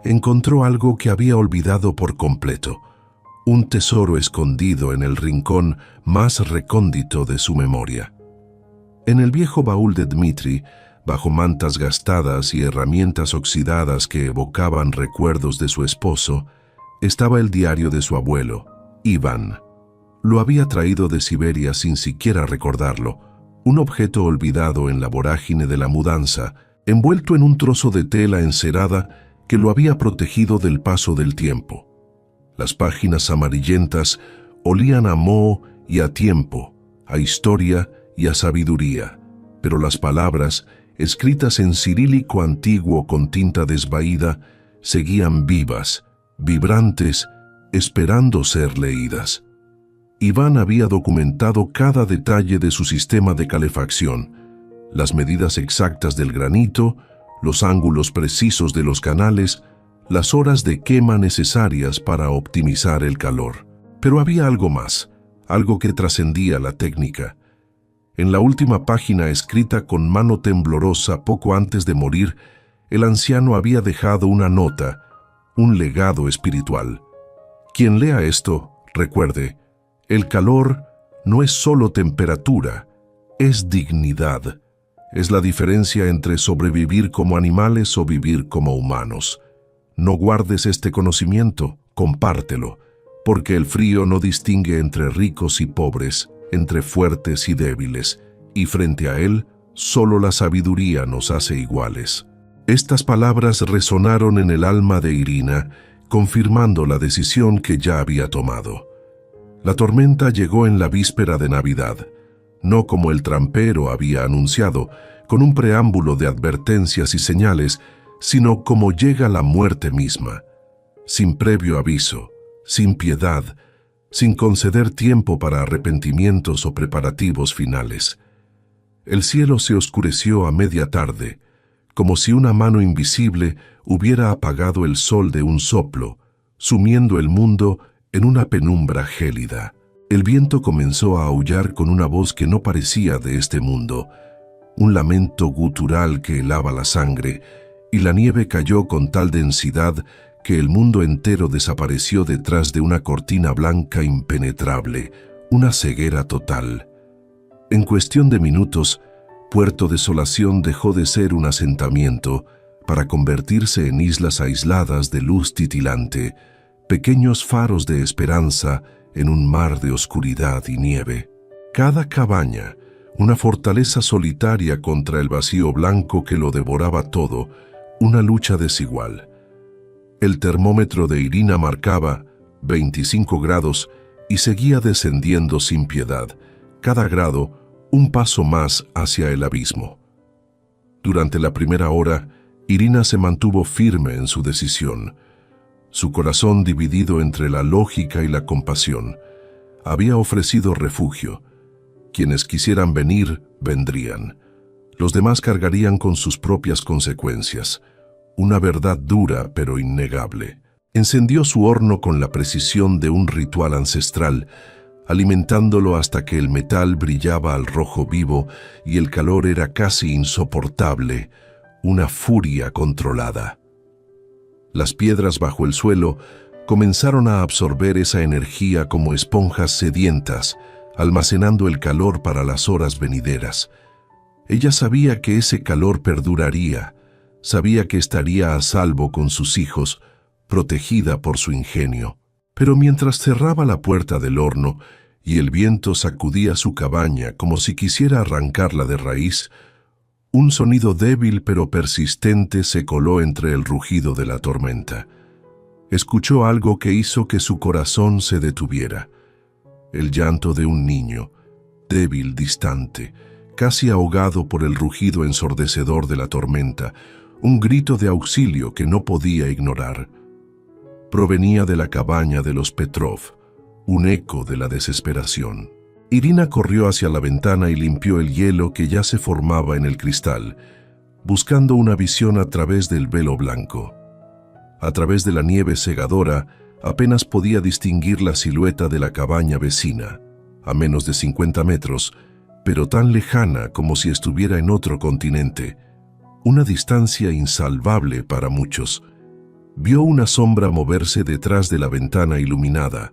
encontró algo que había olvidado por completo, un tesoro escondido en el rincón más recóndito de su memoria. En el viejo baúl de Dmitri, bajo mantas gastadas y herramientas oxidadas que evocaban recuerdos de su esposo, estaba el diario de su abuelo, Iván. Lo había traído de Siberia sin siquiera recordarlo, un objeto olvidado en la vorágine de la mudanza, envuelto en un trozo de tela encerada que lo había protegido del paso del tiempo. Las páginas amarillentas olían a moho y a tiempo, a historia y a sabiduría, pero las palabras, escritas en cirílico antiguo con tinta desvaída, seguían vivas, vibrantes, esperando ser leídas. Iván había documentado cada detalle de su sistema de calefacción, las medidas exactas del granito, los ángulos precisos de los canales, las horas de quema necesarias para optimizar el calor. Pero había algo más, algo que trascendía la técnica. En la última página escrita con mano temblorosa poco antes de morir, el anciano había dejado una nota, un legado espiritual. Quien lea esto, recuerde, el calor no es solo temperatura, es dignidad. Es la diferencia entre sobrevivir como animales o vivir como humanos. No guardes este conocimiento, compártelo, porque el frío no distingue entre ricos y pobres, entre fuertes y débiles, y frente a él, solo la sabiduría nos hace iguales. Estas palabras resonaron en el alma de Irina, confirmando la decisión que ya había tomado. La tormenta llegó en la víspera de Navidad, no como el trampero había anunciado, con un preámbulo de advertencias y señales, sino como llega la muerte misma, sin previo aviso, sin piedad, sin conceder tiempo para arrepentimientos o preparativos finales. El cielo se oscureció a media tarde, como si una mano invisible hubiera apagado el sol de un soplo, sumiendo el mundo en una penumbra gélida. El viento comenzó a aullar con una voz que no parecía de este mundo, un lamento gutural que helaba la sangre, y la nieve cayó con tal densidad que el mundo entero desapareció detrás de una cortina blanca impenetrable, una ceguera total. En cuestión de minutos, Puerto Desolación dejó de ser un asentamiento para convertirse en islas aisladas de luz titilante, pequeños faros de esperanza en un mar de oscuridad y nieve. Cada cabaña, una fortaleza solitaria contra el vacío blanco que lo devoraba todo, una lucha desigual. El termómetro de Irina marcaba 25 grados y seguía descendiendo sin piedad, cada grado un paso más hacia el abismo. Durante la primera hora, Irina se mantuvo firme en su decisión. Su corazón, dividido entre la lógica y la compasión, había ofrecido refugio. Quienes quisieran venir, vendrían. Los demás cargarían con sus propias consecuencias. Una verdad dura pero innegable. Encendió su horno con la precisión de un ritual ancestral, alimentándolo hasta que el metal brillaba al rojo vivo y el calor era casi insoportable, una furia controlada. Las piedras bajo el suelo comenzaron a absorber esa energía como esponjas sedientas, almacenando el calor para las horas venideras. Ella sabía que ese calor perduraría, sabía que estaría a salvo con sus hijos, protegida por su ingenio. Pero mientras cerraba la puerta del horno y el viento sacudía su cabaña como si quisiera arrancarla de raíz, un sonido débil pero persistente se coló entre el rugido de la tormenta. Escuchó algo que hizo que su corazón se detuviera. El llanto de un niño, débil, distante, casi ahogado por el rugido ensordecedor de la tormenta, un grito de auxilio que no podía ignorar. Provenía de la cabaña de los Petrov, un eco de la desesperación. Irina corrió hacia la ventana y limpió el hielo que ya se formaba en el cristal, buscando una visión a través del velo blanco. A través de la nieve cegadora, apenas podía distinguir la silueta de la cabaña vecina, a menos de 50 metros, pero tan lejana como si estuviera en otro continente, una distancia insalvable para muchos. Vio una sombra moverse detrás de la ventana iluminada,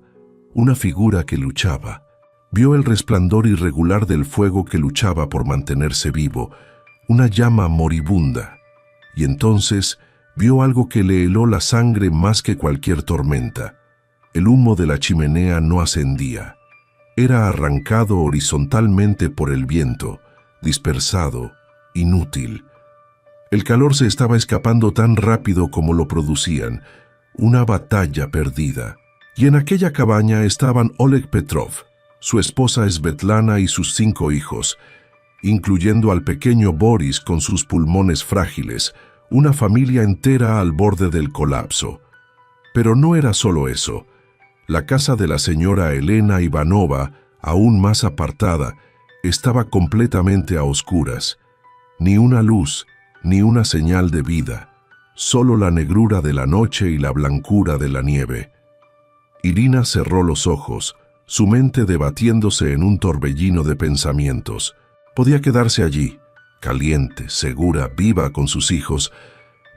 una figura que luchaba. Vio el resplandor irregular del fuego que luchaba por mantenerse vivo, una llama moribunda. Y entonces vio algo que le heló la sangre más que cualquier tormenta. El humo de la chimenea no ascendía. Era arrancado horizontalmente por el viento, dispersado, inútil. El calor se estaba escapando tan rápido como lo producían, una batalla perdida. Y en aquella cabaña estaban Oleg Petrov, su esposa Svetlana y sus 5 hijos, incluyendo al pequeño Boris con sus pulmones frágiles, una familia entera al borde del colapso. Pero no era solo eso. La casa de la señora Elena Ivanova, aún más apartada, estaba completamente a oscuras. Ni una luz, ni una señal de vida, solo la negrura de la noche y la blancura de la nieve. Irina cerró los ojos, su mente debatiéndose en un torbellino de pensamientos. Podía quedarse allí, caliente, segura, viva con sus hijos,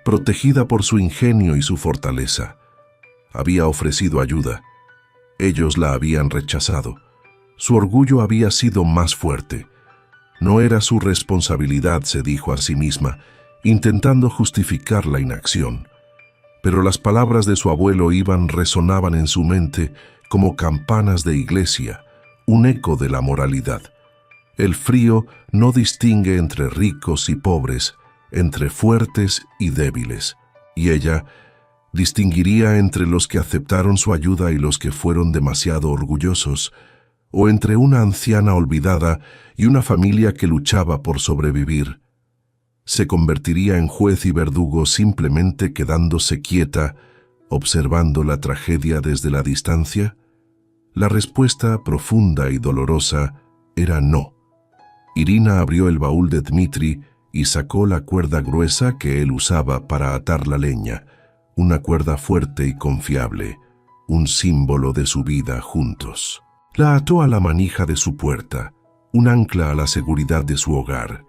protegida por su ingenio y su fortaleza. Había ofrecido ayuda. Ellos la habían rechazado. Su orgullo había sido más fuerte. No era su responsabilidad, se dijo a sí misma, intentando justificar la inacción. Pero las palabras de su abuelo resonaban en su mente como campanas de iglesia, un eco de la moralidad. El frío no distingue entre ricos y pobres, entre fuertes y débiles, y ella distinguiría entre los que aceptaron su ayuda y los que fueron demasiado orgullosos, o entre una anciana olvidada y una familia que luchaba por sobrevivir. ¿Se convertiría en juez y verdugo simplemente quedándose quieta, observando la tragedia desde la distancia? La respuesta, profunda y dolorosa, era no. Irina abrió el baúl de Dmitri y sacó la cuerda gruesa que él usaba para atar la leña, una cuerda fuerte y confiable, un símbolo de su vida juntos. La ató a la manija de su puerta, un ancla a la seguridad de su hogar,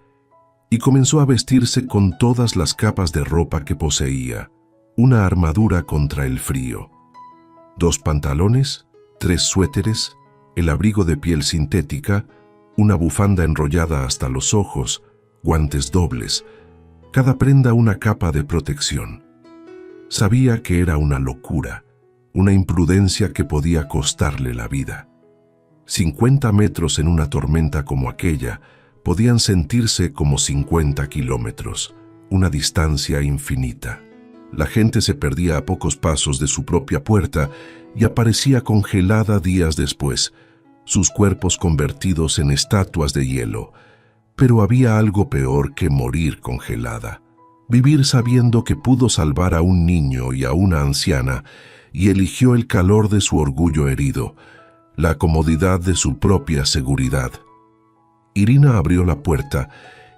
y comenzó a vestirse con todas las capas de ropa que poseía, una armadura contra el frío. 2 pantalones, 3 suéteres, el abrigo de piel sintética, una bufanda enrollada hasta los ojos, guantes dobles, cada prenda una capa de protección. Sabía que era una locura, una imprudencia que podía costarle la vida. 50 metros en una tormenta como aquella podían sentirse como 50 kilómetros, una distancia infinita. La gente se perdía a pocos pasos de su propia puerta y aparecía congelada días después, sus cuerpos convertidos en estatuas de hielo. Pero había algo peor que morir congelada. Vivir sabiendo que pudo salvar a un niño y a una anciana y eligió el calor de su orgullo herido, la comodidad de su propia seguridad. Irina abrió la puerta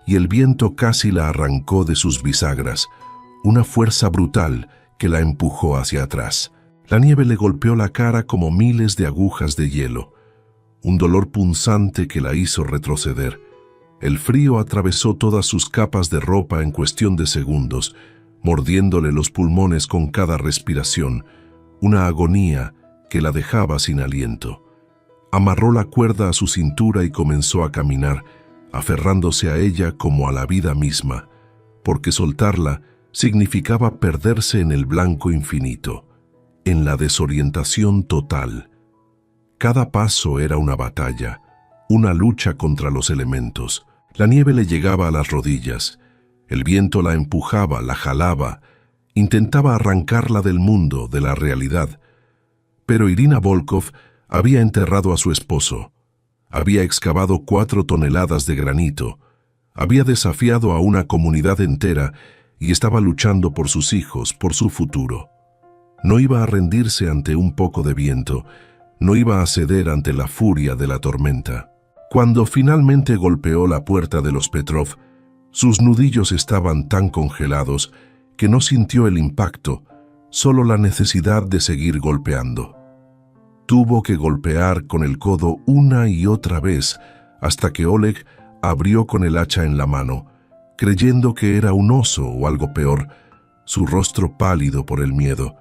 y el viento casi la arrancó de sus bisagras, una fuerza brutal que la empujó hacia atrás. La nieve le golpeó la cara como miles de agujas de hielo, un dolor punzante que la hizo retroceder. El frío atravesó todas sus capas de ropa en cuestión de segundos, mordiéndole los pulmones con cada respiración, una agonía que la dejaba sin aliento. Amarró la cuerda a su cintura y comenzó a caminar, aferrándose a ella como a la vida misma, porque soltarla significaba perderse en el blanco infinito, en la desorientación total. Cada paso era una batalla, una lucha contra los elementos. La nieve le llegaba a las rodillas, el viento la empujaba, la jalaba, intentaba arrancarla del mundo, de la realidad. Pero Irina Volkov había enterrado a su esposo, había excavado 4 toneladas de granito, había desafiado a una comunidad entera y estaba luchando por sus hijos, por su futuro. No iba a rendirse ante un poco de viento, no iba a ceder ante la furia de la tormenta. Cuando finalmente golpeó la puerta de los Petrov, sus nudillos estaban tan congelados que no sintió el impacto, solo la necesidad de seguir golpeando. Tuvo que golpear con el codo una y otra vez hasta que Oleg abrió con el hacha en la mano, creyendo que era un oso o algo peor, su rostro pálido por el miedo.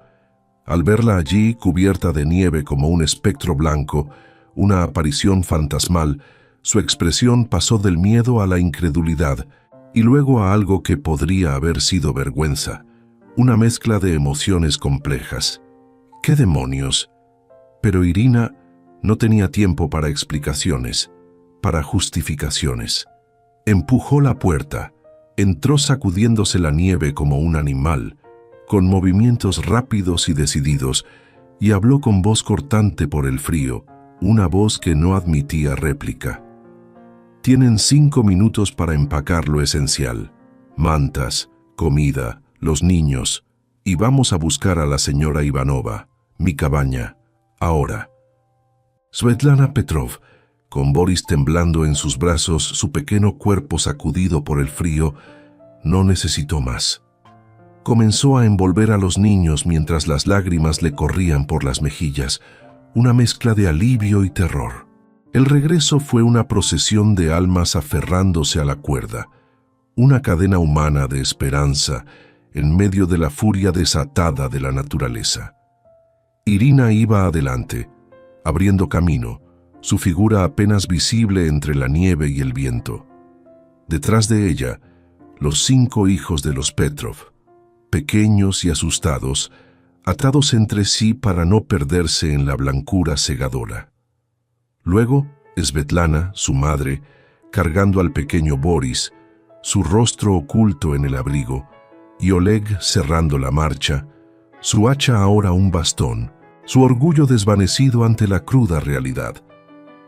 Al verla allí, cubierta de nieve como un espectro blanco, una aparición fantasmal, su expresión pasó del miedo a la incredulidad y luego a algo que podría haber sido vergüenza, una mezcla de emociones complejas. ¿Qué demonios? Pero Irina no tenía tiempo para explicaciones, para justificaciones. Empujó la puerta, entró sacudiéndose la nieve como un animal, con movimientos rápidos y decididos, y habló con voz cortante por el frío, una voz que no admitía réplica. Tienen 5 minutos para empacar lo esencial: mantas, comida, los niños, y vamos a buscar a la señora Ivanova, mi cabaña, ahora. Svetlana Petrov, con Boris temblando en sus brazos, su pequeño cuerpo sacudido por el frío, no necesitó más. Comenzó a envolver a los niños mientras las lágrimas le corrían por las mejillas, una mezcla de alivio y terror. El regreso fue una procesión de almas aferrándose a la cuerda, una cadena humana de esperanza en medio de la furia desatada de la naturaleza. Irina iba adelante, abriendo camino, su figura apenas visible entre la nieve y el viento. Detrás de ella, los 5 hijos de los Petrov, pequeños y asustados, atados entre sí para no perderse en la blancura cegadora. Luego, Svetlana, su madre, cargando al pequeño Boris, su rostro oculto en el abrigo, y Oleg cerrando la marcha, su hacha ahora un bastón, su orgullo desvanecido ante la cruda realidad.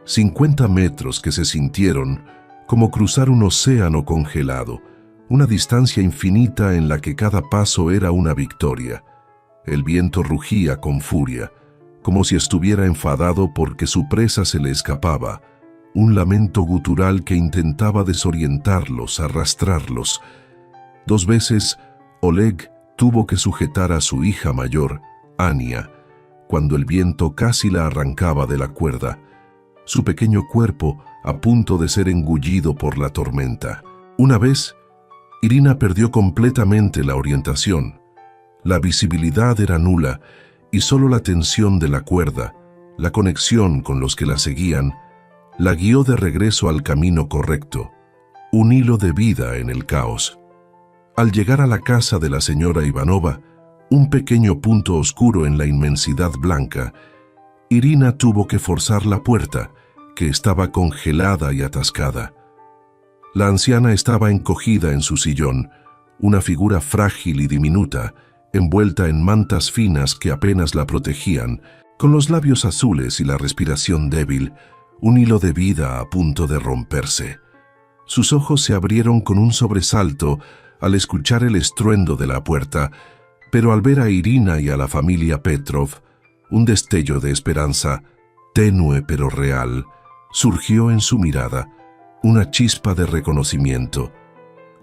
50 metros que se sintieron como cruzar un océano congelado, una distancia infinita en la que cada paso era una victoria. El viento rugía con furia, como si estuviera enfadado porque su presa se le escapaba, un lamento gutural que intentaba desorientarlos, arrastrarlos. 2 veces, Oleg tuvo que sujetar a su hija mayor, Ania, cuando el viento casi la arrancaba de la cuerda, su pequeño cuerpo a punto de ser engullido por la tormenta. Una vez, Irina perdió completamente la orientación. La visibilidad era nula y solo la tensión de la cuerda, la conexión con los que la seguían, la guió de regreso al camino correcto, un hilo de vida en el caos. Al llegar a la casa de la señora Ivanova, un pequeño punto oscuro en la inmensidad blanca, Irina tuvo que forzar la puerta, que estaba congelada y atascada. La anciana estaba encogida en su sillón, una figura frágil y diminuta, envuelta en mantas finas que apenas la protegían, con los labios azules y la respiración débil, un hilo de vida a punto de romperse. Sus ojos se abrieron con un sobresalto al escuchar el estruendo de la puerta, pero al ver a Irina y a la familia Petrov, un destello de esperanza, tenue pero real, surgió en su mirada, una chispa de reconocimiento.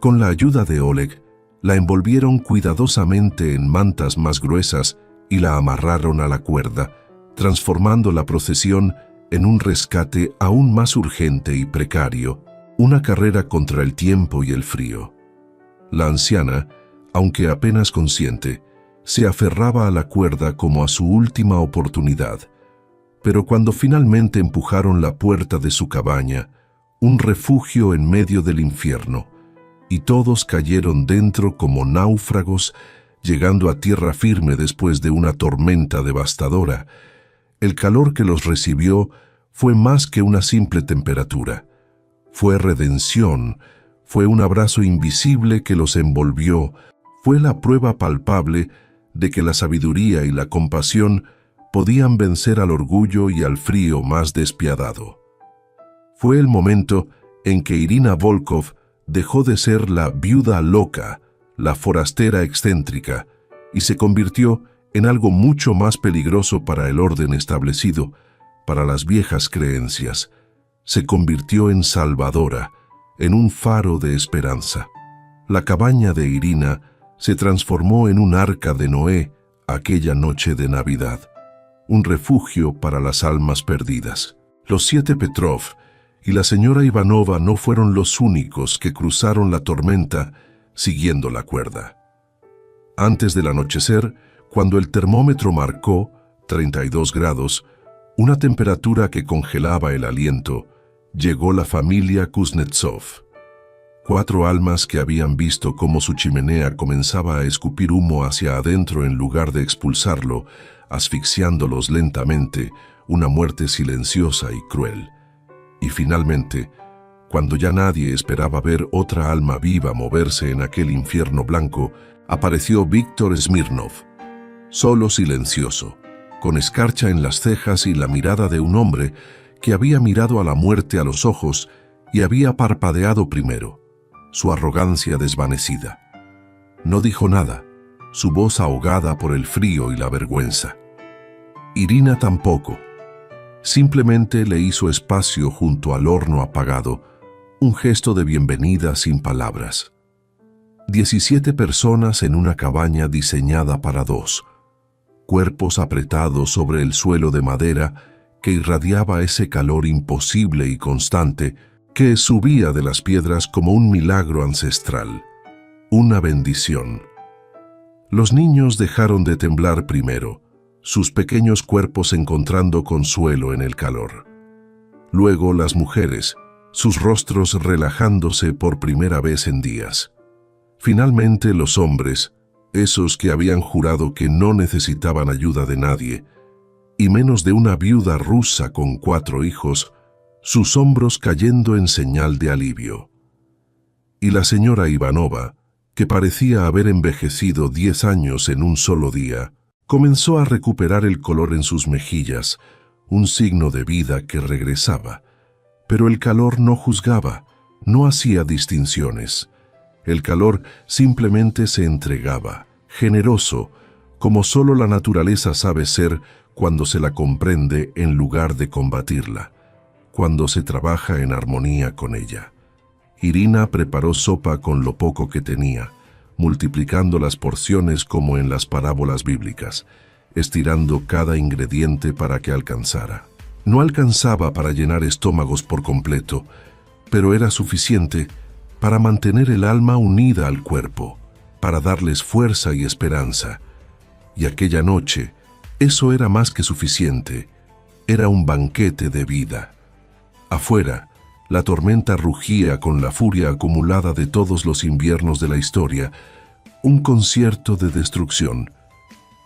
Con la ayuda de Oleg, la envolvieron cuidadosamente en mantas más gruesas y la amarraron a la cuerda, transformando la procesión en un rescate aún más urgente y precario, una carrera contra el tiempo y el frío. La anciana, aunque apenas consciente, se aferraba a la cuerda como a su última oportunidad, pero cuando finalmente empujaron la puerta de su cabaña, un refugio en medio del infierno, y todos cayeron dentro como náufragos, llegando a tierra firme después de una tormenta devastadora, el calor que los recibió fue más que una simple temperatura. Fue redención, fue un abrazo invisible que los envolvió, fue la prueba palpable de que la sabiduría y la compasión podían vencer al orgullo y al frío más despiadado. Fue el momento en que Irina Volkov dejó de ser la viuda loca, la forastera excéntrica, y se convirtió en algo mucho más peligroso para el orden establecido, para las viejas creencias. Se convirtió en salvadora, en un faro de esperanza. La cabaña de Irina se transformó en un arca de Noé aquella noche de Navidad, un refugio para las almas perdidas. Los 7 Petrov y la señora Ivanova no fueron los únicos que cruzaron la tormenta siguiendo la cuerda. Antes del anochecer, cuando el termómetro marcó 32 grados, una temperatura que congelaba el aliento, llegó la familia Kuznetsov. 4 almas que habían visto cómo su chimenea comenzaba a escupir humo hacia adentro en lugar de expulsarlo, asfixiándolos lentamente, una muerte silenciosa y cruel. Y finalmente, cuando ya nadie esperaba ver otra alma viva moverse en aquel infierno blanco, apareció Víctor Smirnov, solo silencioso, con escarcha en las cejas y la mirada de un hombre que había mirado a la muerte a los ojos y había parpadeado primero, su arrogancia desvanecida. No dijo nada, su voz ahogada por el frío y la vergüenza. Irina tampoco. Simplemente le hizo espacio junto al horno apagado, un gesto de bienvenida sin palabras. 17 personas en una cabaña diseñada para 2, cuerpos apretados sobre el suelo de madera que irradiaba ese calor imposible y constante que subía de las piedras como un milagro ancestral, una bendición. Los niños dejaron de temblar primero, sus pequeños cuerpos encontrando consuelo en el calor. Luego las mujeres, sus rostros relajándose por primera vez en días. Finalmente los hombres, esos que habían jurado que no necesitaban ayuda de nadie, y menos de una viuda rusa con 4 hijos, sus hombros cayendo en señal de alivio. Y la señora Ivanova, que parecía haber envejecido 10 años en un solo día, comenzó a recuperar el color en sus mejillas, un signo de vida que regresaba. Pero el calor no juzgaba, no hacía distinciones. El calor simplemente se entregaba, generoso, como solo la naturaleza sabe ser cuando se la comprende en lugar de combatirla, cuando se trabaja en armonía con ella. Irina preparó sopa con lo poco que tenía, multiplicando las porciones como en las parábolas bíblicas, estirando cada ingrediente para que alcanzara. No alcanzaba para llenar estómagos por completo, pero era suficiente para mantener el alma unida al cuerpo, para darles fuerza y esperanza. Y aquella noche, eso era más que suficiente, era un banquete de vida. Afuera, la tormenta rugía con la furia acumulada de todos los inviernos de la historia, un concierto de destrucción.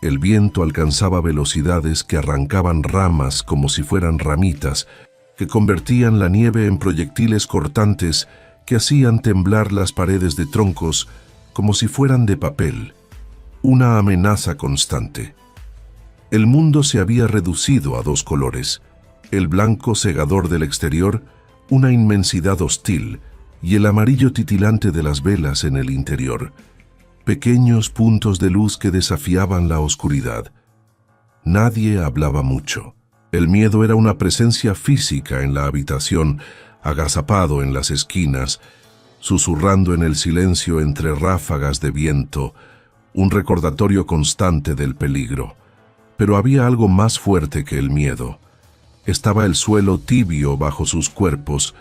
El viento alcanzaba velocidades que arrancaban ramas como si fueran ramitas, que convertían la nieve en proyectiles cortantes que hacían temblar las paredes de troncos como si fueran de papel, una amenaza constante. El mundo se había reducido a 2 colores, el blanco cegador del exterior, una inmensidad hostil, y el amarillo titilante de las velas en el interior, pequeños puntos de luz que desafiaban la oscuridad. Nadie hablaba mucho. El miedo era una presencia física en la habitación, agazapado en las esquinas, susurrando en el silencio entre ráfagas de viento, un recordatorio constante del peligro. Pero había algo más fuerte que el miedo. Estaba el suelo tibio bajo sus cuerpos,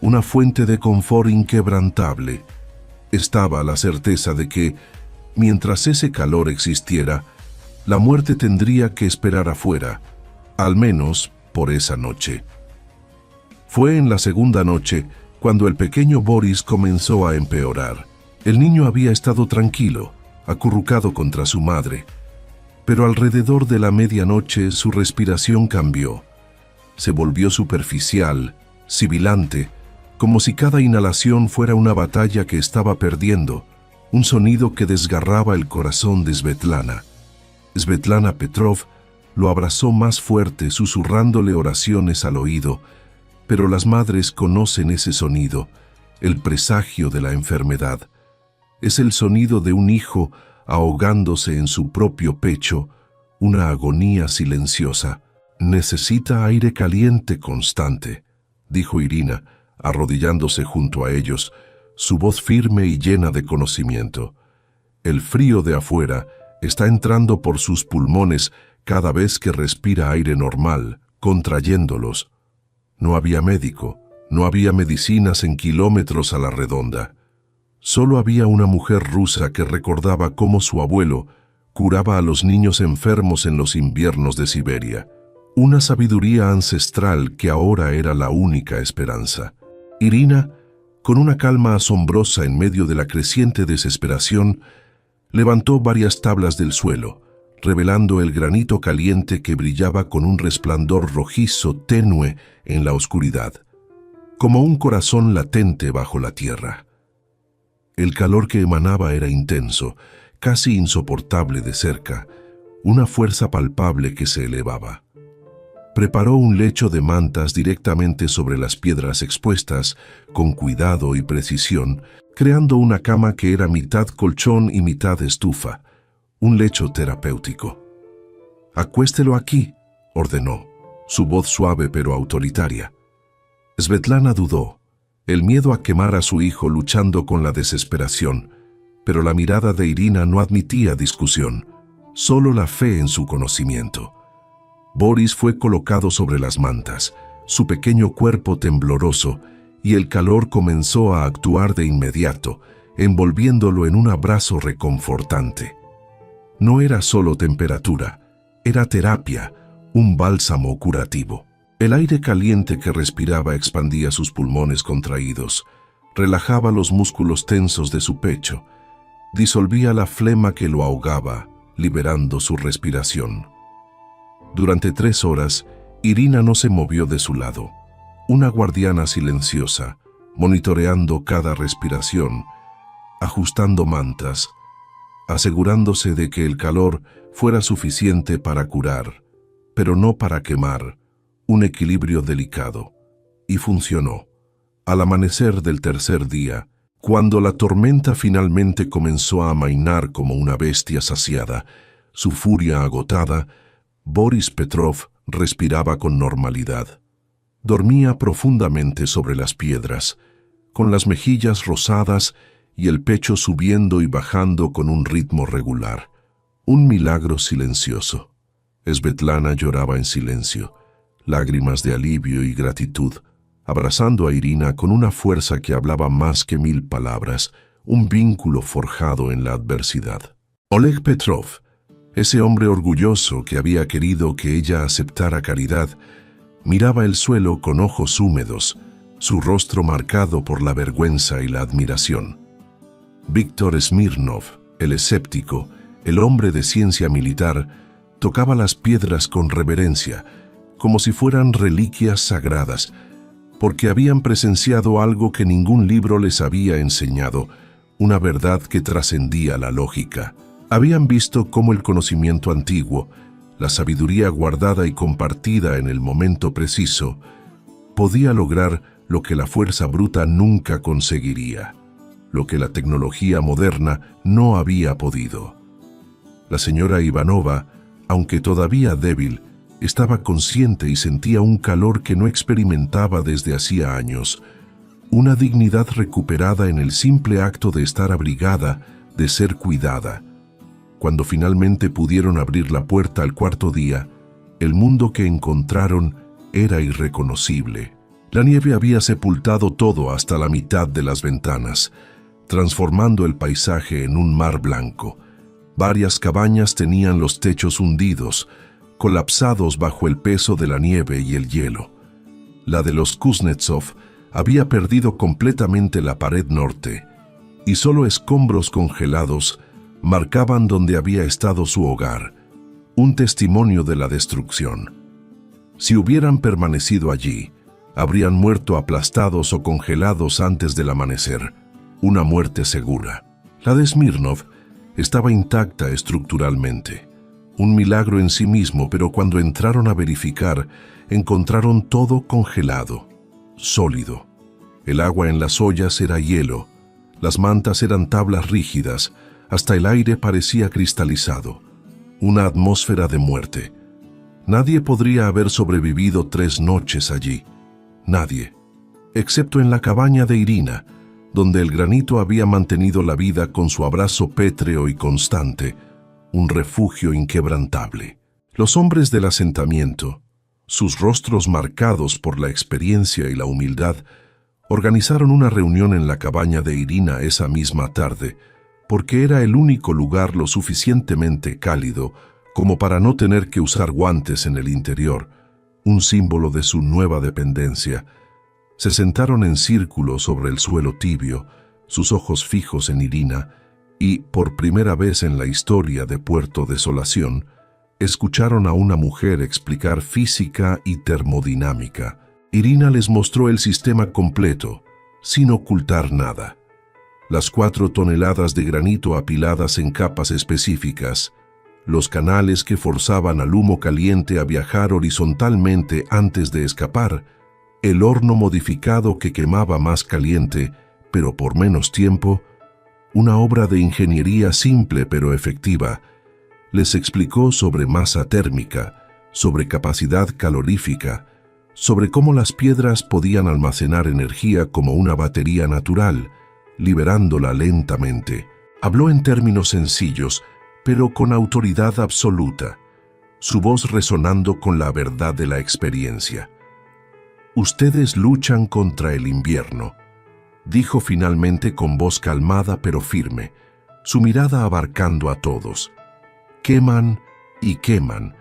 una fuente de confort inquebrantable. Estaba la certeza de que, mientras ese calor existiera, la muerte tendría que esperar afuera, al menos por esa noche. Fue en la segunda noche cuando el pequeño Boris comenzó a empeorar. El niño había estado tranquilo, acurrucado contra su madre, pero alrededor de la medianoche su respiración cambió. Se volvió superficial, sibilante, como si cada inhalación fuera una batalla que estaba perdiendo, un sonido que desgarraba el corazón de Svetlana. Svetlana Petrov lo abrazó más fuerte, susurrándole oraciones al oído, pero las madres conocen ese sonido, el presagio de la enfermedad. Es el sonido de un hijo ahogándose en su propio pecho, una agonía silenciosa. «Necesita aire caliente constante», dijo Irina, arrodillándose junto a ellos, su voz firme y llena de conocimiento. «El frío de afuera está entrando por sus pulmones cada vez que respira aire normal, contrayéndolos. No había médico, no había medicinas en kilómetros a la redonda. Solo había una mujer rusa que recordaba cómo su abuelo curaba a los niños enfermos en los inviernos de Siberia. Una sabiduría ancestral que ahora era la única esperanza. Irina, con una calma asombrosa en medio de la creciente desesperación, levantó varias tablas del suelo, revelando el granito caliente que brillaba con un resplandor rojizo tenue en la oscuridad, como un corazón latente bajo la tierra. El calor que emanaba era intenso, casi insoportable de cerca, una fuerza palpable que se elevaba. Preparó un lecho de mantas directamente sobre las piedras expuestas, con cuidado y precisión, creando una cama que era mitad colchón y mitad estufa, un lecho terapéutico. «Acuéstelo aquí», ordenó, su voz suave pero autoritaria. Svetlana dudó, el miedo a quemar a su hijo luchando con la desesperación, pero la mirada de Irina no admitía discusión, solo la fe en su conocimiento. Boris fue colocado sobre las mantas, su pequeño cuerpo tembloroso, y el calor comenzó a actuar de inmediato, envolviéndolo en un abrazo reconfortante. No era solo temperatura, era terapia, un bálsamo curativo. El aire caliente que respiraba expandía sus pulmones contraídos, relajaba los músculos tensos de su pecho, disolvía la flema que lo ahogaba, liberando su respiración. Durante 3 horas, Irina no se movió de su lado, una guardiana silenciosa, monitoreando cada respiración, ajustando mantas, asegurándose de que el calor fuera suficiente para curar, pero no para quemar, un equilibrio delicado. Y funcionó. Al amanecer del tercer día, cuando la tormenta finalmente comenzó a amainar como una bestia saciada, su furia agotada, Boris Petrov respiraba con normalidad. Dormía profundamente sobre las piedras, con las mejillas rosadas y el pecho subiendo y bajando con un ritmo regular. Un milagro silencioso. Svetlana lloraba en silencio, lágrimas de alivio y gratitud, abrazando a Irina con una fuerza que hablaba más que 1000 palabras, un vínculo forjado en la adversidad. Oleg Petrov, ese hombre orgulloso que había querido que ella aceptara caridad, miraba el suelo con ojos húmedos, su rostro marcado por la vergüenza y la admiración. Víctor Smirnov, el escéptico, el hombre de ciencia militar, tocaba las piedras con reverencia, como si fueran reliquias sagradas, porque habían presenciado algo que ningún libro les había enseñado, una verdad que trascendía la lógica. Habían visto cómo el conocimiento antiguo, la sabiduría guardada y compartida en el momento preciso, podía lograr lo que la fuerza bruta nunca conseguiría, lo que la tecnología moderna no había podido. La señora Ivanova, aunque todavía débil, estaba consciente y sentía un calor que no experimentaba desde hacía años, una dignidad recuperada en el simple acto de estar abrigada, de ser cuidada. Cuando finalmente pudieron abrir la puerta al cuarto día, el mundo que encontraron era irreconocible. La nieve había sepultado todo hasta la mitad de las ventanas, transformando el paisaje en un mar blanco. Varias cabañas tenían los techos hundidos, colapsados bajo el peso de la nieve y el hielo. La de los Kuznetsov había perdido completamente la pared norte, y solo escombros congelados marcaban donde había estado su hogar, un testimonio de la destrucción. Si hubieran permanecido allí, habrían muerto aplastados o congelados antes del amanecer, una muerte segura. La de Smirnov estaba intacta estructuralmente, un milagro en sí mismo, pero cuando entraron a verificar, encontraron todo congelado, sólido. El agua en las ollas era hielo, las mantas eran tablas rígidas, hasta el aire parecía cristalizado, una atmósfera de muerte. Nadie podría haber sobrevivido 3 noches allí, nadie, excepto en la cabaña de Irina, donde el granito había mantenido la vida con su abrazo pétreo y constante, un refugio inquebrantable. Los hombres del asentamiento, sus rostros marcados por la experiencia y la humildad, organizaron una reunión en la cabaña de Irina esa misma tarde, porque era el único lugar lo suficientemente cálido como para no tener que usar guantes en el interior, un símbolo de su nueva dependencia. Se sentaron en círculo sobre el suelo tibio, sus ojos fijos en Irina, y, por primera vez en la historia de Puerto Desolación, escucharon a una mujer explicar física y termodinámica. Irina les mostró el sistema completo, sin ocultar nada. Las 4 toneladas de granito apiladas en capas específicas, los canales que forzaban al humo caliente a viajar horizontalmente antes de escapar, el horno modificado que quemaba más caliente, pero por menos tiempo, una obra de ingeniería simple pero efectiva. Les explicó sobre masa térmica, sobre capacidad calorífica, sobre cómo las piedras podían almacenar energía como una batería natural, liberándola lentamente. Habló en términos sencillos, pero con autoridad absoluta, su voz resonando con la verdad de la experiencia. «Ustedes luchan contra el invierno», dijo finalmente con voz calmada pero firme, su mirada abarcando a todos. «Queman y queman,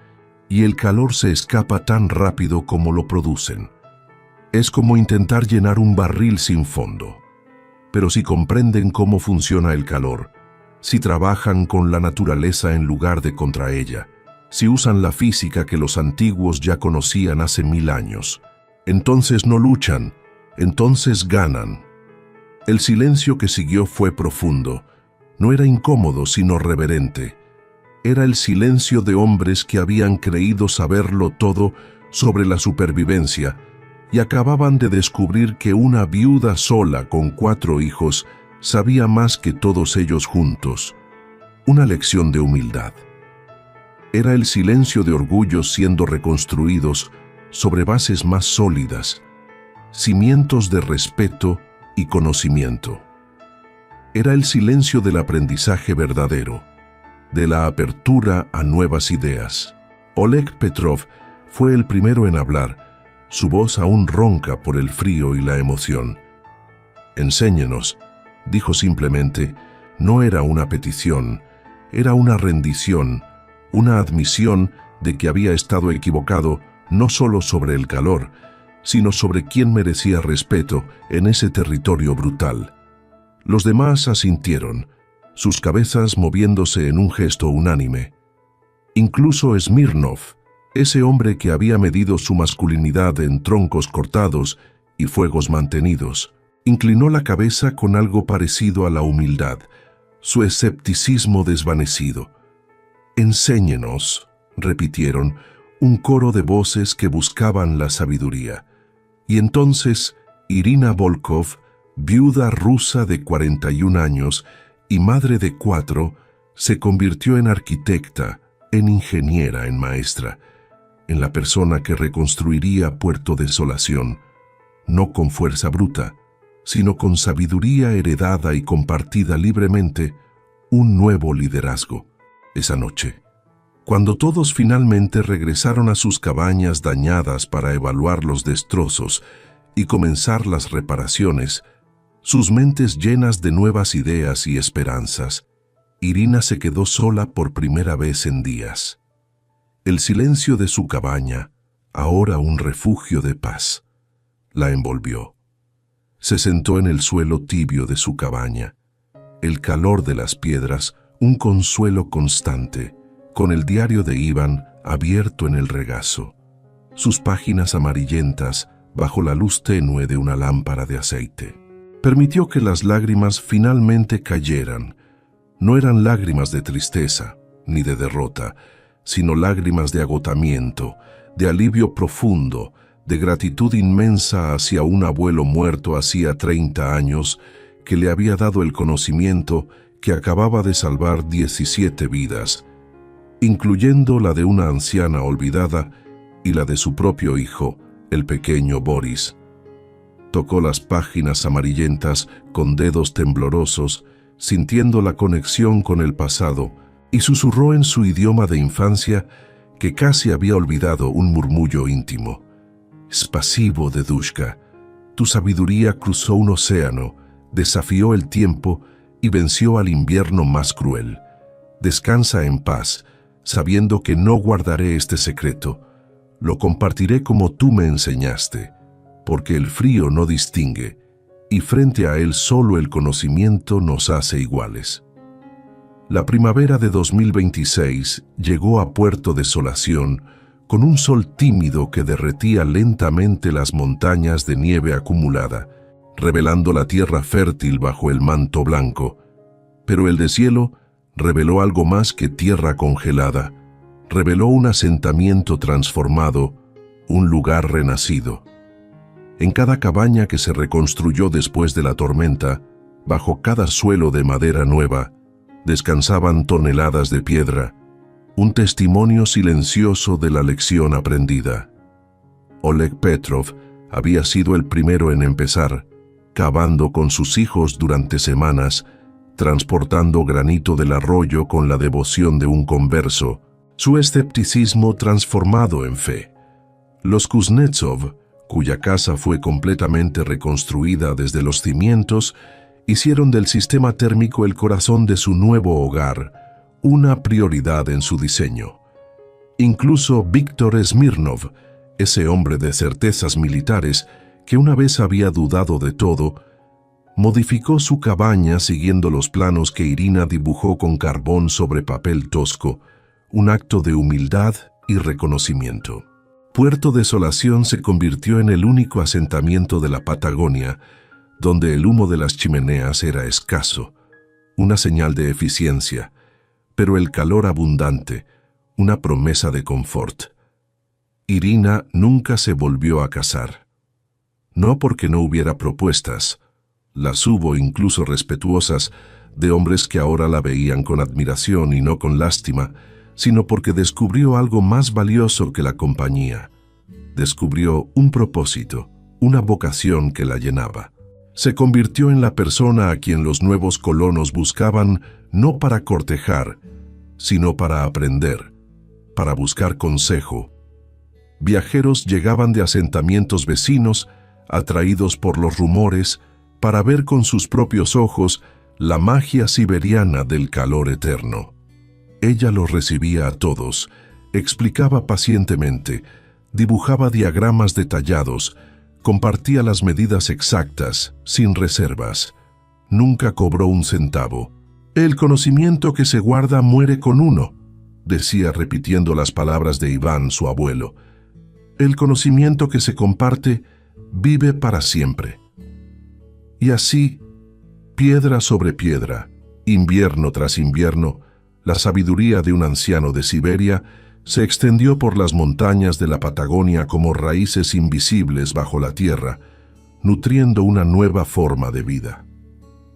y el calor se escapa tan rápido como lo producen. Es como intentar llenar un barril sin fondo. Pero si comprenden cómo funciona el calor, si trabajan con la naturaleza en lugar de contra ella, si usan la física que los antiguos ya conocían hace 1000 años, entonces no luchan, entonces ganan. El silencio que siguió fue profundo. No era incómodo, sino reverente. Era el silencio de hombres que habían creído saberlo todo sobre la supervivencia y acababan de descubrir que una viuda sola con 4 hijos sabía más que todos ellos juntos. Una lección de humildad. Era el silencio de orgullos siendo reconstruidos sobre bases más sólidas, cimientos de respeto y conocimiento. Era el silencio del aprendizaje verdadero, de la apertura a nuevas ideas. Oleg Petrov fue el primero en hablar, su voz aún ronca por el frío y la emoción. «Enséñenos», dijo simplemente. No era una petición, era una rendición, una admisión de que había estado equivocado no solo sobre el calor, sino sobre quién merecía respeto en ese territorio brutal. Los demás asintieron, sus cabezas moviéndose en un gesto unánime. Incluso Smirnov, ese hombre que había medido su masculinidad en troncos cortados y fuegos mantenidos, inclinó la cabeza con algo parecido a la humildad, su escepticismo desvanecido. «Enséñenos», repitieron, un coro de voces que buscaban la sabiduría. Y entonces Irina Volkov, viuda rusa de 41 años y madre de 4, se convirtió en arquitecta, en ingeniera, en maestra, en la persona que reconstruiría Puerto Desolación, no con fuerza bruta, sino con sabiduría heredada y compartida libremente, un nuevo liderazgo. Esa noche, cuando todos finalmente regresaron a sus cabañas dañadas para evaluar los destrozos y comenzar las reparaciones, sus mentes llenas de nuevas ideas y esperanzas, Irina se quedó sola por primera vez en días. El silencio de su cabaña, ahora un refugio de paz, la envolvió. Se sentó en el suelo tibio de su cabaña, el calor de las piedras, un consuelo constante, con el diario de Iván abierto en el regazo, sus páginas amarillentas bajo la luz tenue de una lámpara de aceite. Permitió que las lágrimas finalmente cayeran. No eran lágrimas de tristeza ni de derrota, sino lágrimas de agotamiento, de alivio profundo, de gratitud inmensa hacia un abuelo muerto hacía 30 años que le había dado el conocimiento que acababa de salvar 17 vidas, incluyendo la de una anciana olvidada y la de su propio hijo, el pequeño Boris. Tocó las páginas amarillentas con dedos temblorosos, sintiendo la conexión con el pasado, y susurró en su idioma de infancia que casi había olvidado un murmullo íntimo. «Spasibo, dedushka, tu sabiduría cruzó un océano, desafió el tiempo y venció al invierno más cruel. Descansa en paz, sabiendo que no guardaré este secreto. Lo compartiré como tú me enseñaste, porque el frío no distingue, y frente a él solo el conocimiento nos hace iguales». La primavera de 2026 llegó a Puerto Desolación con un sol tímido que derretía lentamente las montañas de nieve acumulada, revelando la tierra fértil bajo el manto blanco. Pero el deshielo reveló algo más que tierra congelada, reveló un asentamiento transformado, un lugar renacido. En cada cabaña que se reconstruyó después de la tormenta, bajo cada suelo de madera nueva, descansaban toneladas de piedra, un testimonio silencioso de la lección aprendida. Oleg Petrov había sido el primero en empezar, cavando con sus hijos durante semanas, transportando granito del arroyo con la devoción de un converso, su escepticismo transformado en fe. Los Kuznetsov, cuya casa fue completamente reconstruida desde los cimientos, hicieron del sistema térmico el corazón de su nuevo hogar, una prioridad en su diseño. Incluso Víctor Smirnov, ese hombre de certezas militares que una vez había dudado de todo, modificó su cabaña siguiendo los planos que Irina dibujó con carbón sobre papel tosco, un acto de humildad y reconocimiento. Puerto Desolación se convirtió en el único asentamiento de la Patagonia donde el humo de las chimeneas era escaso, una señal de eficiencia, pero el calor abundante, una promesa de confort. Irina nunca se volvió a casar. No porque no hubiera propuestas, las hubo incluso respetuosas de hombres que ahora la veían con admiración y no con lástima, sino porque descubrió algo más valioso que la compañía. Descubrió un propósito, una vocación que la llenaba. Se convirtió en la persona a quien los nuevos colonos buscaban no para cortejar, sino para aprender, para buscar consejo. Viajeros llegaban de asentamientos vecinos, atraídos por los rumores, para ver con sus propios ojos la magia siberiana del calor eterno. Ella los recibía a todos, explicaba pacientemente, dibujaba diagramas detallados, compartía las medidas exactas, sin reservas. Nunca cobró un centavo. El conocimiento que se guarda muere con uno, decía repitiendo las palabras de Iván, su abuelo. El conocimiento que se comparte vive para siempre. Y así, piedra sobre piedra, invierno tras invierno, la sabiduría de un anciano de Siberia se extendió por las montañas de la Patagonia como raíces invisibles bajo la tierra, nutriendo una nueva forma de vida.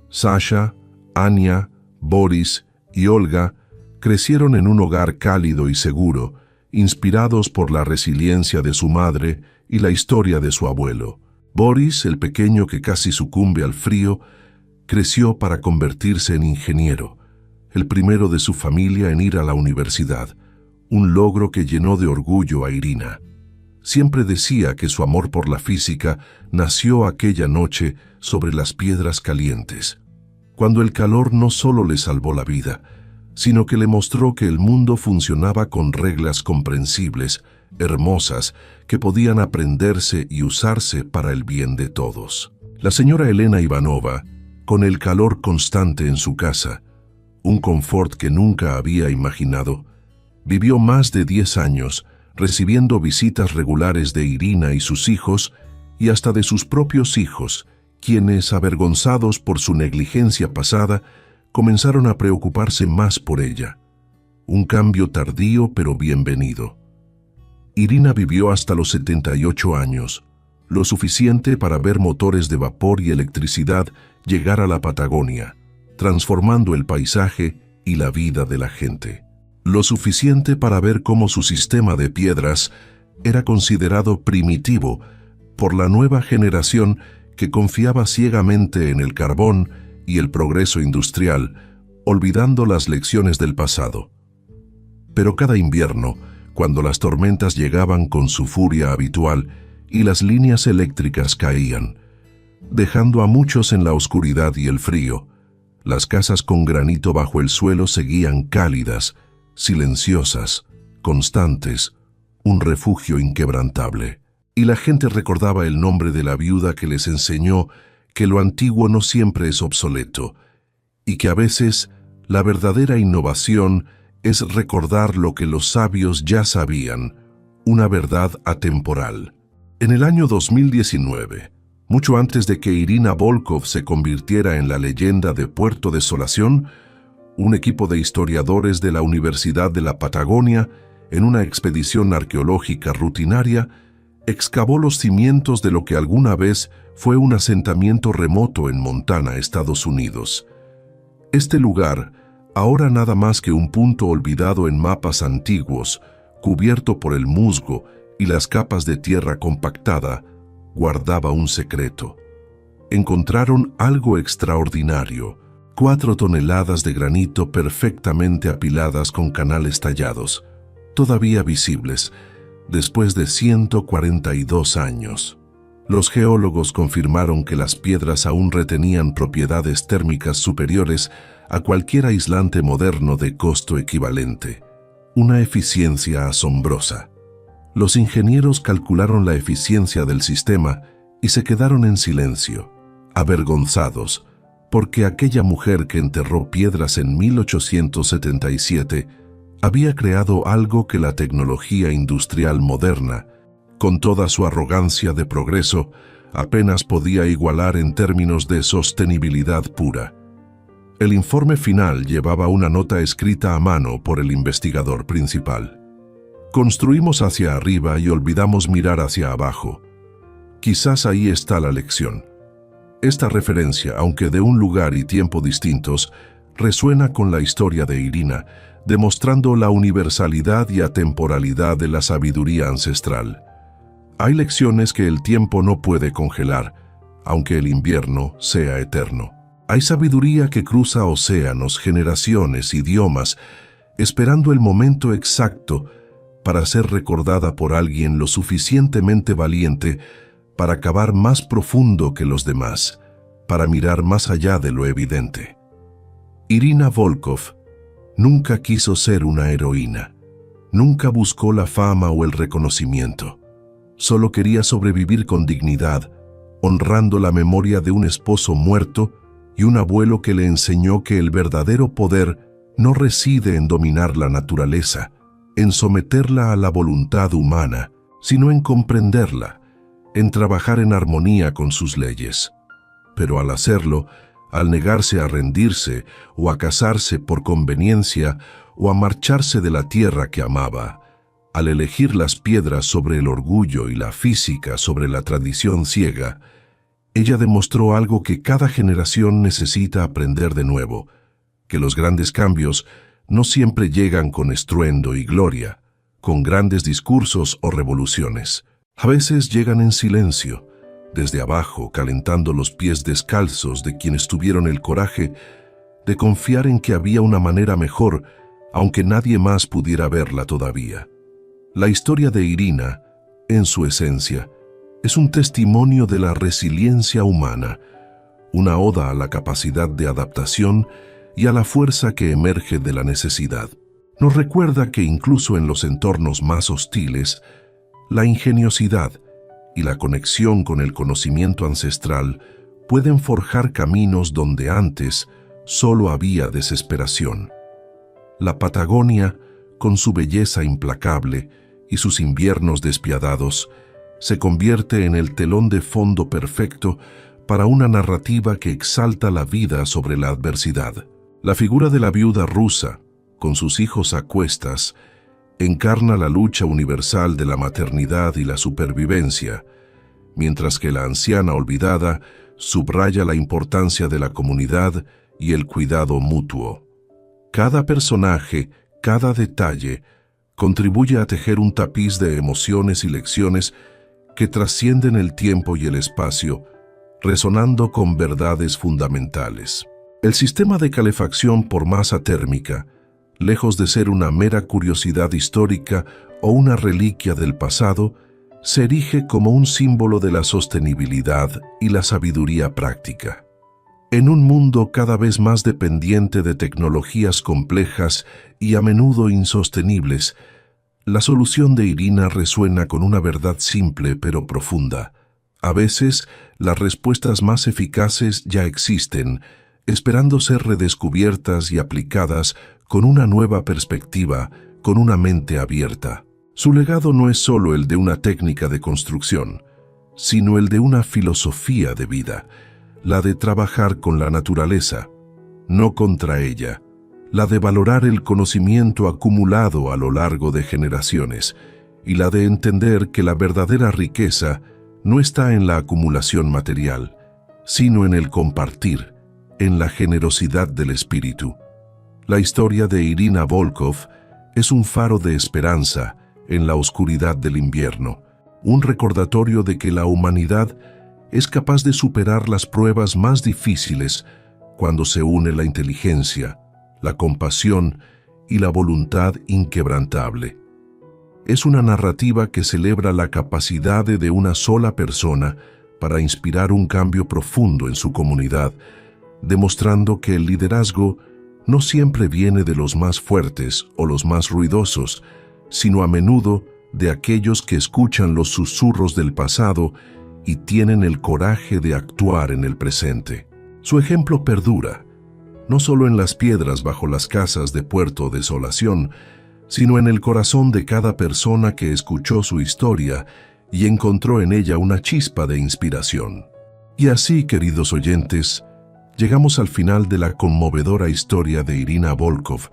Sasha, Anya, Boris y Olga crecieron en un hogar cálido y seguro, inspirados por la resiliencia de su madre y la historia de su abuelo. Boris, el pequeño que casi sucumbe al frío, creció para convertirse en ingeniero, el primero de su familia en ir a la universidad, un logro que llenó de orgullo a Irina. Siempre decía que su amor por la física nació aquella noche sobre las piedras calientes, cuando el calor no solo le salvó la vida, sino que le mostró que el mundo funcionaba con reglas comprensibles, hermosas, que podían aprenderse y usarse para el bien de todos. La señora Elena Ivanova, con el calor constante en su casa, un confort que nunca había imaginado, vivió más de 10 años recibiendo visitas regulares de Irina y sus hijos y hasta de sus propios hijos, quienes, avergonzados por su negligencia pasada, comenzaron a preocuparse más por ella. Un cambio tardío pero bienvenido. Irina vivió hasta los 78 años, lo suficiente para ver motores de vapor y electricidad llegar a la Patagonia, transformando el paisaje y la vida de la gente. Lo suficiente para ver cómo su sistema de piedras era considerado primitivo por la nueva generación que confiaba ciegamente en el carbón y el progreso industrial, olvidando las lecciones del pasado. Pero cada invierno, cuando las tormentas llegaban con su furia habitual y las líneas eléctricas caían, dejando a muchos en la oscuridad y el frío, las casas con granito bajo el suelo seguían cálidas, silenciosas, constantes, un refugio inquebrantable. Y la gente recordaba el nombre de la viuda que les enseñó que lo antiguo no siempre es obsoleto, y que a veces la verdadera innovación es recordar lo que los sabios ya sabían, una verdad atemporal. En el año 2019, mucho antes de que Irina Volkov se convirtiera en la leyenda de Puerto Desolación, un equipo de historiadores de la Universidad de la Patagonia, en una expedición arqueológica rutinaria, excavó los cimientos de lo que alguna vez fue un asentamiento remoto en Montana, Estados Unidos. Este lugar, ahora nada más que un punto olvidado en mapas antiguos, cubierto por el musgo y las capas de tierra compactada, guardaba un secreto. Encontraron algo extraordinario: 4 toneladas de granito perfectamente apiladas con canales tallados, todavía visibles, después de 142 años. Los geólogos confirmaron que las piedras aún retenían propiedades térmicas superiores a cualquier aislante moderno de costo equivalente. una eficiencia asombrosa. Los ingenieros calcularon la eficiencia del sistema y se quedaron en silencio, avergonzados, porque aquella mujer que enterró piedras en 1877 había creado algo que la tecnología industrial moderna, con toda su arrogancia de progreso, apenas podía igualar en términos de sostenibilidad pura. El informe final llevaba una nota escrita a mano por el investigador principal. Construimos hacia arriba y olvidamos mirar hacia abajo. Quizás ahí está la lección. Esta referencia, aunque de un lugar y tiempo distintos, resuena con la historia de Irina, demostrando la universalidad y atemporalidad de la sabiduría ancestral. Hay lecciones que el tiempo no puede congelar, aunque el invierno sea eterno. Hay sabiduría que cruza océanos, generaciones, idiomas, esperando el momento exacto para ser recordada por alguien lo suficientemente valiente para cavar más profundo que los demás, para mirar más allá de lo evidente. Irina Volkov nunca quiso ser una heroína, nunca buscó la fama o el reconocimiento. Solo quería sobrevivir con dignidad, honrando la memoria de un esposo muerto y un abuelo que le enseñó que el verdadero poder no reside en dominar la naturaleza, en someterla a la voluntad humana, sino en comprenderla, en trabajar en armonía con sus leyes. Pero al hacerlo, al negarse a rendirse o a casarse por conveniencia o a marcharse de la tierra que amaba, al elegir las piedras sobre el orgullo y la física sobre la tradición ciega, ella demostró algo que cada generación necesita aprender de nuevo, que los grandes cambios no siempre llegan con estruendo y gloria, con grandes discursos o revoluciones. A veces llegan en silencio, desde abajo, calentando los pies descalzos de quienes tuvieron el coraje de confiar en que había una manera mejor, aunque nadie más pudiera verla todavía. La historia de Irina, en su esencia, es un testimonio de la resiliencia humana, una oda a la capacidad de adaptación y a la fuerza que emerge de la necesidad. Nos recuerda que incluso en los entornos más hostiles, la ingeniosidad y la conexión con el conocimiento ancestral pueden forjar caminos donde antes solo había desesperación. La Patagonia, con su belleza implacable y sus inviernos despiadados, se convierte en el telón de fondo perfecto para una narrativa que exalta la vida sobre la adversidad. La figura de la viuda rusa, con sus hijos a cuestas, encarna la lucha universal de la maternidad y la supervivencia, mientras que la anciana olvidada subraya la importancia de la comunidad y el cuidado mutuo. Cada personaje, cada detalle, contribuye a tejer un tapiz de emociones y lecciones que trascienden el tiempo y el espacio, resonando con verdades fundamentales. El sistema de calefacción por masa térmica, lejos de ser una mera curiosidad histórica o una reliquia del pasado, se erige como un símbolo de la sostenibilidad y la sabiduría práctica. En un mundo cada vez más dependiente de tecnologías complejas y a menudo insostenibles, la solución de Irina resuena con una verdad simple pero profunda. A veces, las respuestas más eficaces ya existen, esperando ser redescubiertas y aplicadas con una nueva perspectiva, con una mente abierta. Su legado no es solo el de una técnica de construcción, sino el de una filosofía de vida, la de trabajar con la naturaleza, no contra ella, la de valorar el conocimiento acumulado a lo largo de generaciones y la de entender que la verdadera riqueza no está en la acumulación material, sino en el compartir, en la generosidad del espíritu. La historia de Irina Volkov es un faro de esperanza en la oscuridad del invierno, un recordatorio de que la humanidad es capaz de superar las pruebas más difíciles cuando se une la inteligencia, la compasión y la voluntad inquebrantable. Es una narrativa que celebra la capacidad de una sola persona para inspirar un cambio profundo en su comunidad, demostrando que el liderazgo no siempre viene de los más fuertes o los más ruidosos, sino a menudo de aquellos que escuchan los susurros del pasado y tienen el coraje de actuar en el presente. Su ejemplo perdura, no solo en las piedras bajo las casas de Puerto Desolación, sino en el corazón de cada persona que escuchó su historia y encontró en ella una chispa de inspiración. Y así, queridos oyentes, llegamos al final de la conmovedora historia de Irina Volkov,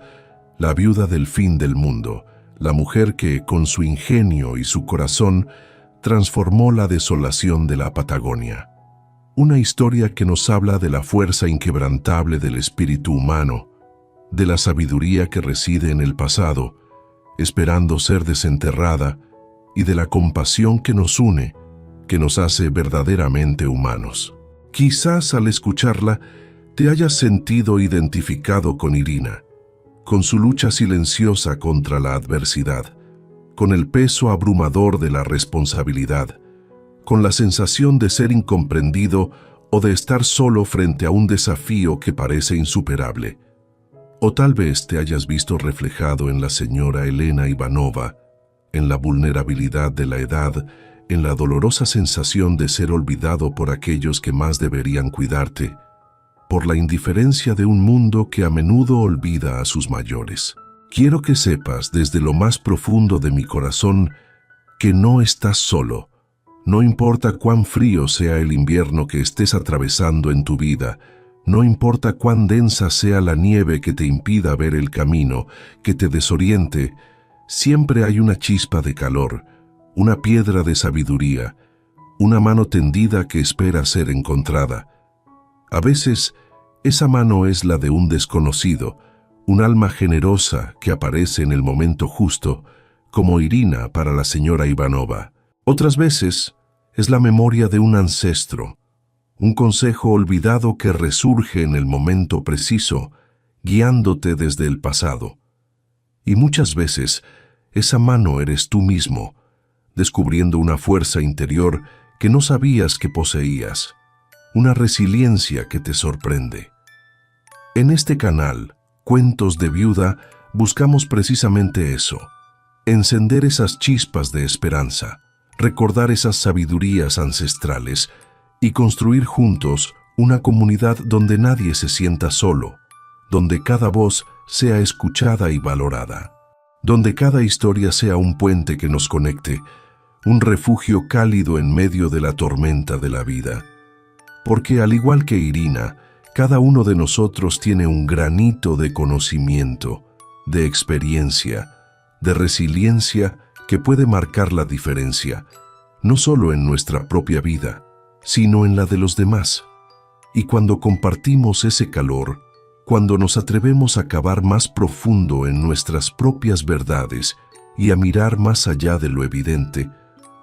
la viuda del fin del mundo, la mujer que, con su ingenio y su corazón, transformó la desolación de la Patagonia. Una historia que nos habla de la fuerza inquebrantable del espíritu humano, de la sabiduría que reside en el pasado, esperando ser desenterrada, y de la compasión que nos une, que nos hace verdaderamente humanos. Quizás al escucharla te hayas sentido identificado con Irina, con su lucha silenciosa contra la adversidad, con el peso abrumador de la responsabilidad, con la sensación de ser incomprendido o de estar solo frente a un desafío que parece insuperable. O tal vez te hayas visto reflejado en la señora Elena Ivanova, en la vulnerabilidad de la edad, en la dolorosa sensación de ser olvidado por aquellos que más deberían cuidarte, por la indiferencia de un mundo que a menudo olvida a sus mayores. Quiero que sepas desde lo más profundo de mi corazón que no estás solo. No importa cuán frío sea el invierno que estés atravesando en tu vida, no importa cuán densa sea la nieve que te impida ver el camino, que te desoriente, siempre hay una chispa de calor, una piedra de sabiduría, una mano tendida que espera ser encontrada. A veces, esa mano es la de un desconocido, un alma generosa que aparece en el momento justo, como Irina para la señora Ivanova. Otras veces, es la memoria de un ancestro, un consejo olvidado que resurge en el momento preciso, guiándote desde el pasado. Y muchas veces, esa mano eres tú mismo, descubriendo una fuerza interior que no sabías que poseías, una resiliencia que te sorprende. En este canal, Cuentos de Viuda, buscamos precisamente eso, encender esas chispas de esperanza, recordar esas sabidurías ancestrales y construir juntos una comunidad donde nadie se sienta solo, donde cada voz sea escuchada y valorada, donde cada historia sea un puente que nos conecte, un refugio cálido en medio de la tormenta de la vida. Porque al igual que Irina, cada uno de nosotros tiene un granito de conocimiento, de experiencia, de resiliencia que puede marcar la diferencia, no solo en nuestra propia vida, sino en la de los demás. Y cuando compartimos ese calor, cuando nos atrevemos a cavar más profundo en nuestras propias verdades y a mirar más allá de lo evidente,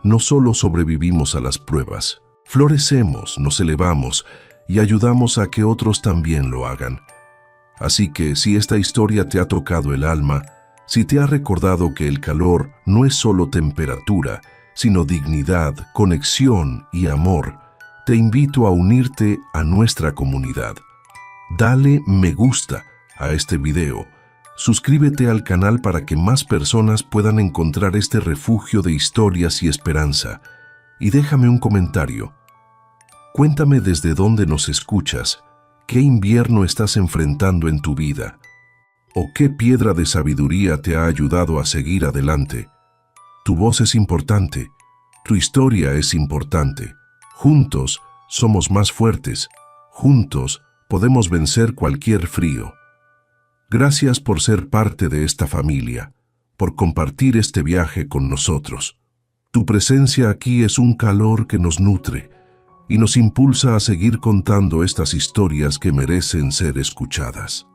no solo sobrevivimos a las pruebas, florecemos, nos elevamos y ayudamos a que otros también lo hagan. Así que si esta historia te ha tocado el alma, si te ha recordado que el calor no es solo temperatura, sino dignidad, conexión y amor, te invito a unirte a nuestra comunidad. Dale me gusta a este video, suscríbete al canal para que más personas puedan encontrar este refugio de historias y esperanza, y déjame un comentario. Cuéntame desde dónde nos escuchas, qué invierno estás enfrentando en tu vida, o qué piedra de sabiduría te ha ayudado a seguir adelante. Tu voz es importante, tu historia es importante. Juntos somos más fuertes, juntos podemos vencer cualquier frío. Gracias por ser parte de esta familia, por compartir este viaje con nosotros. Tu presencia aquí es un calor que nos nutre y nos impulsa a seguir contando estas historias que merecen ser escuchadas.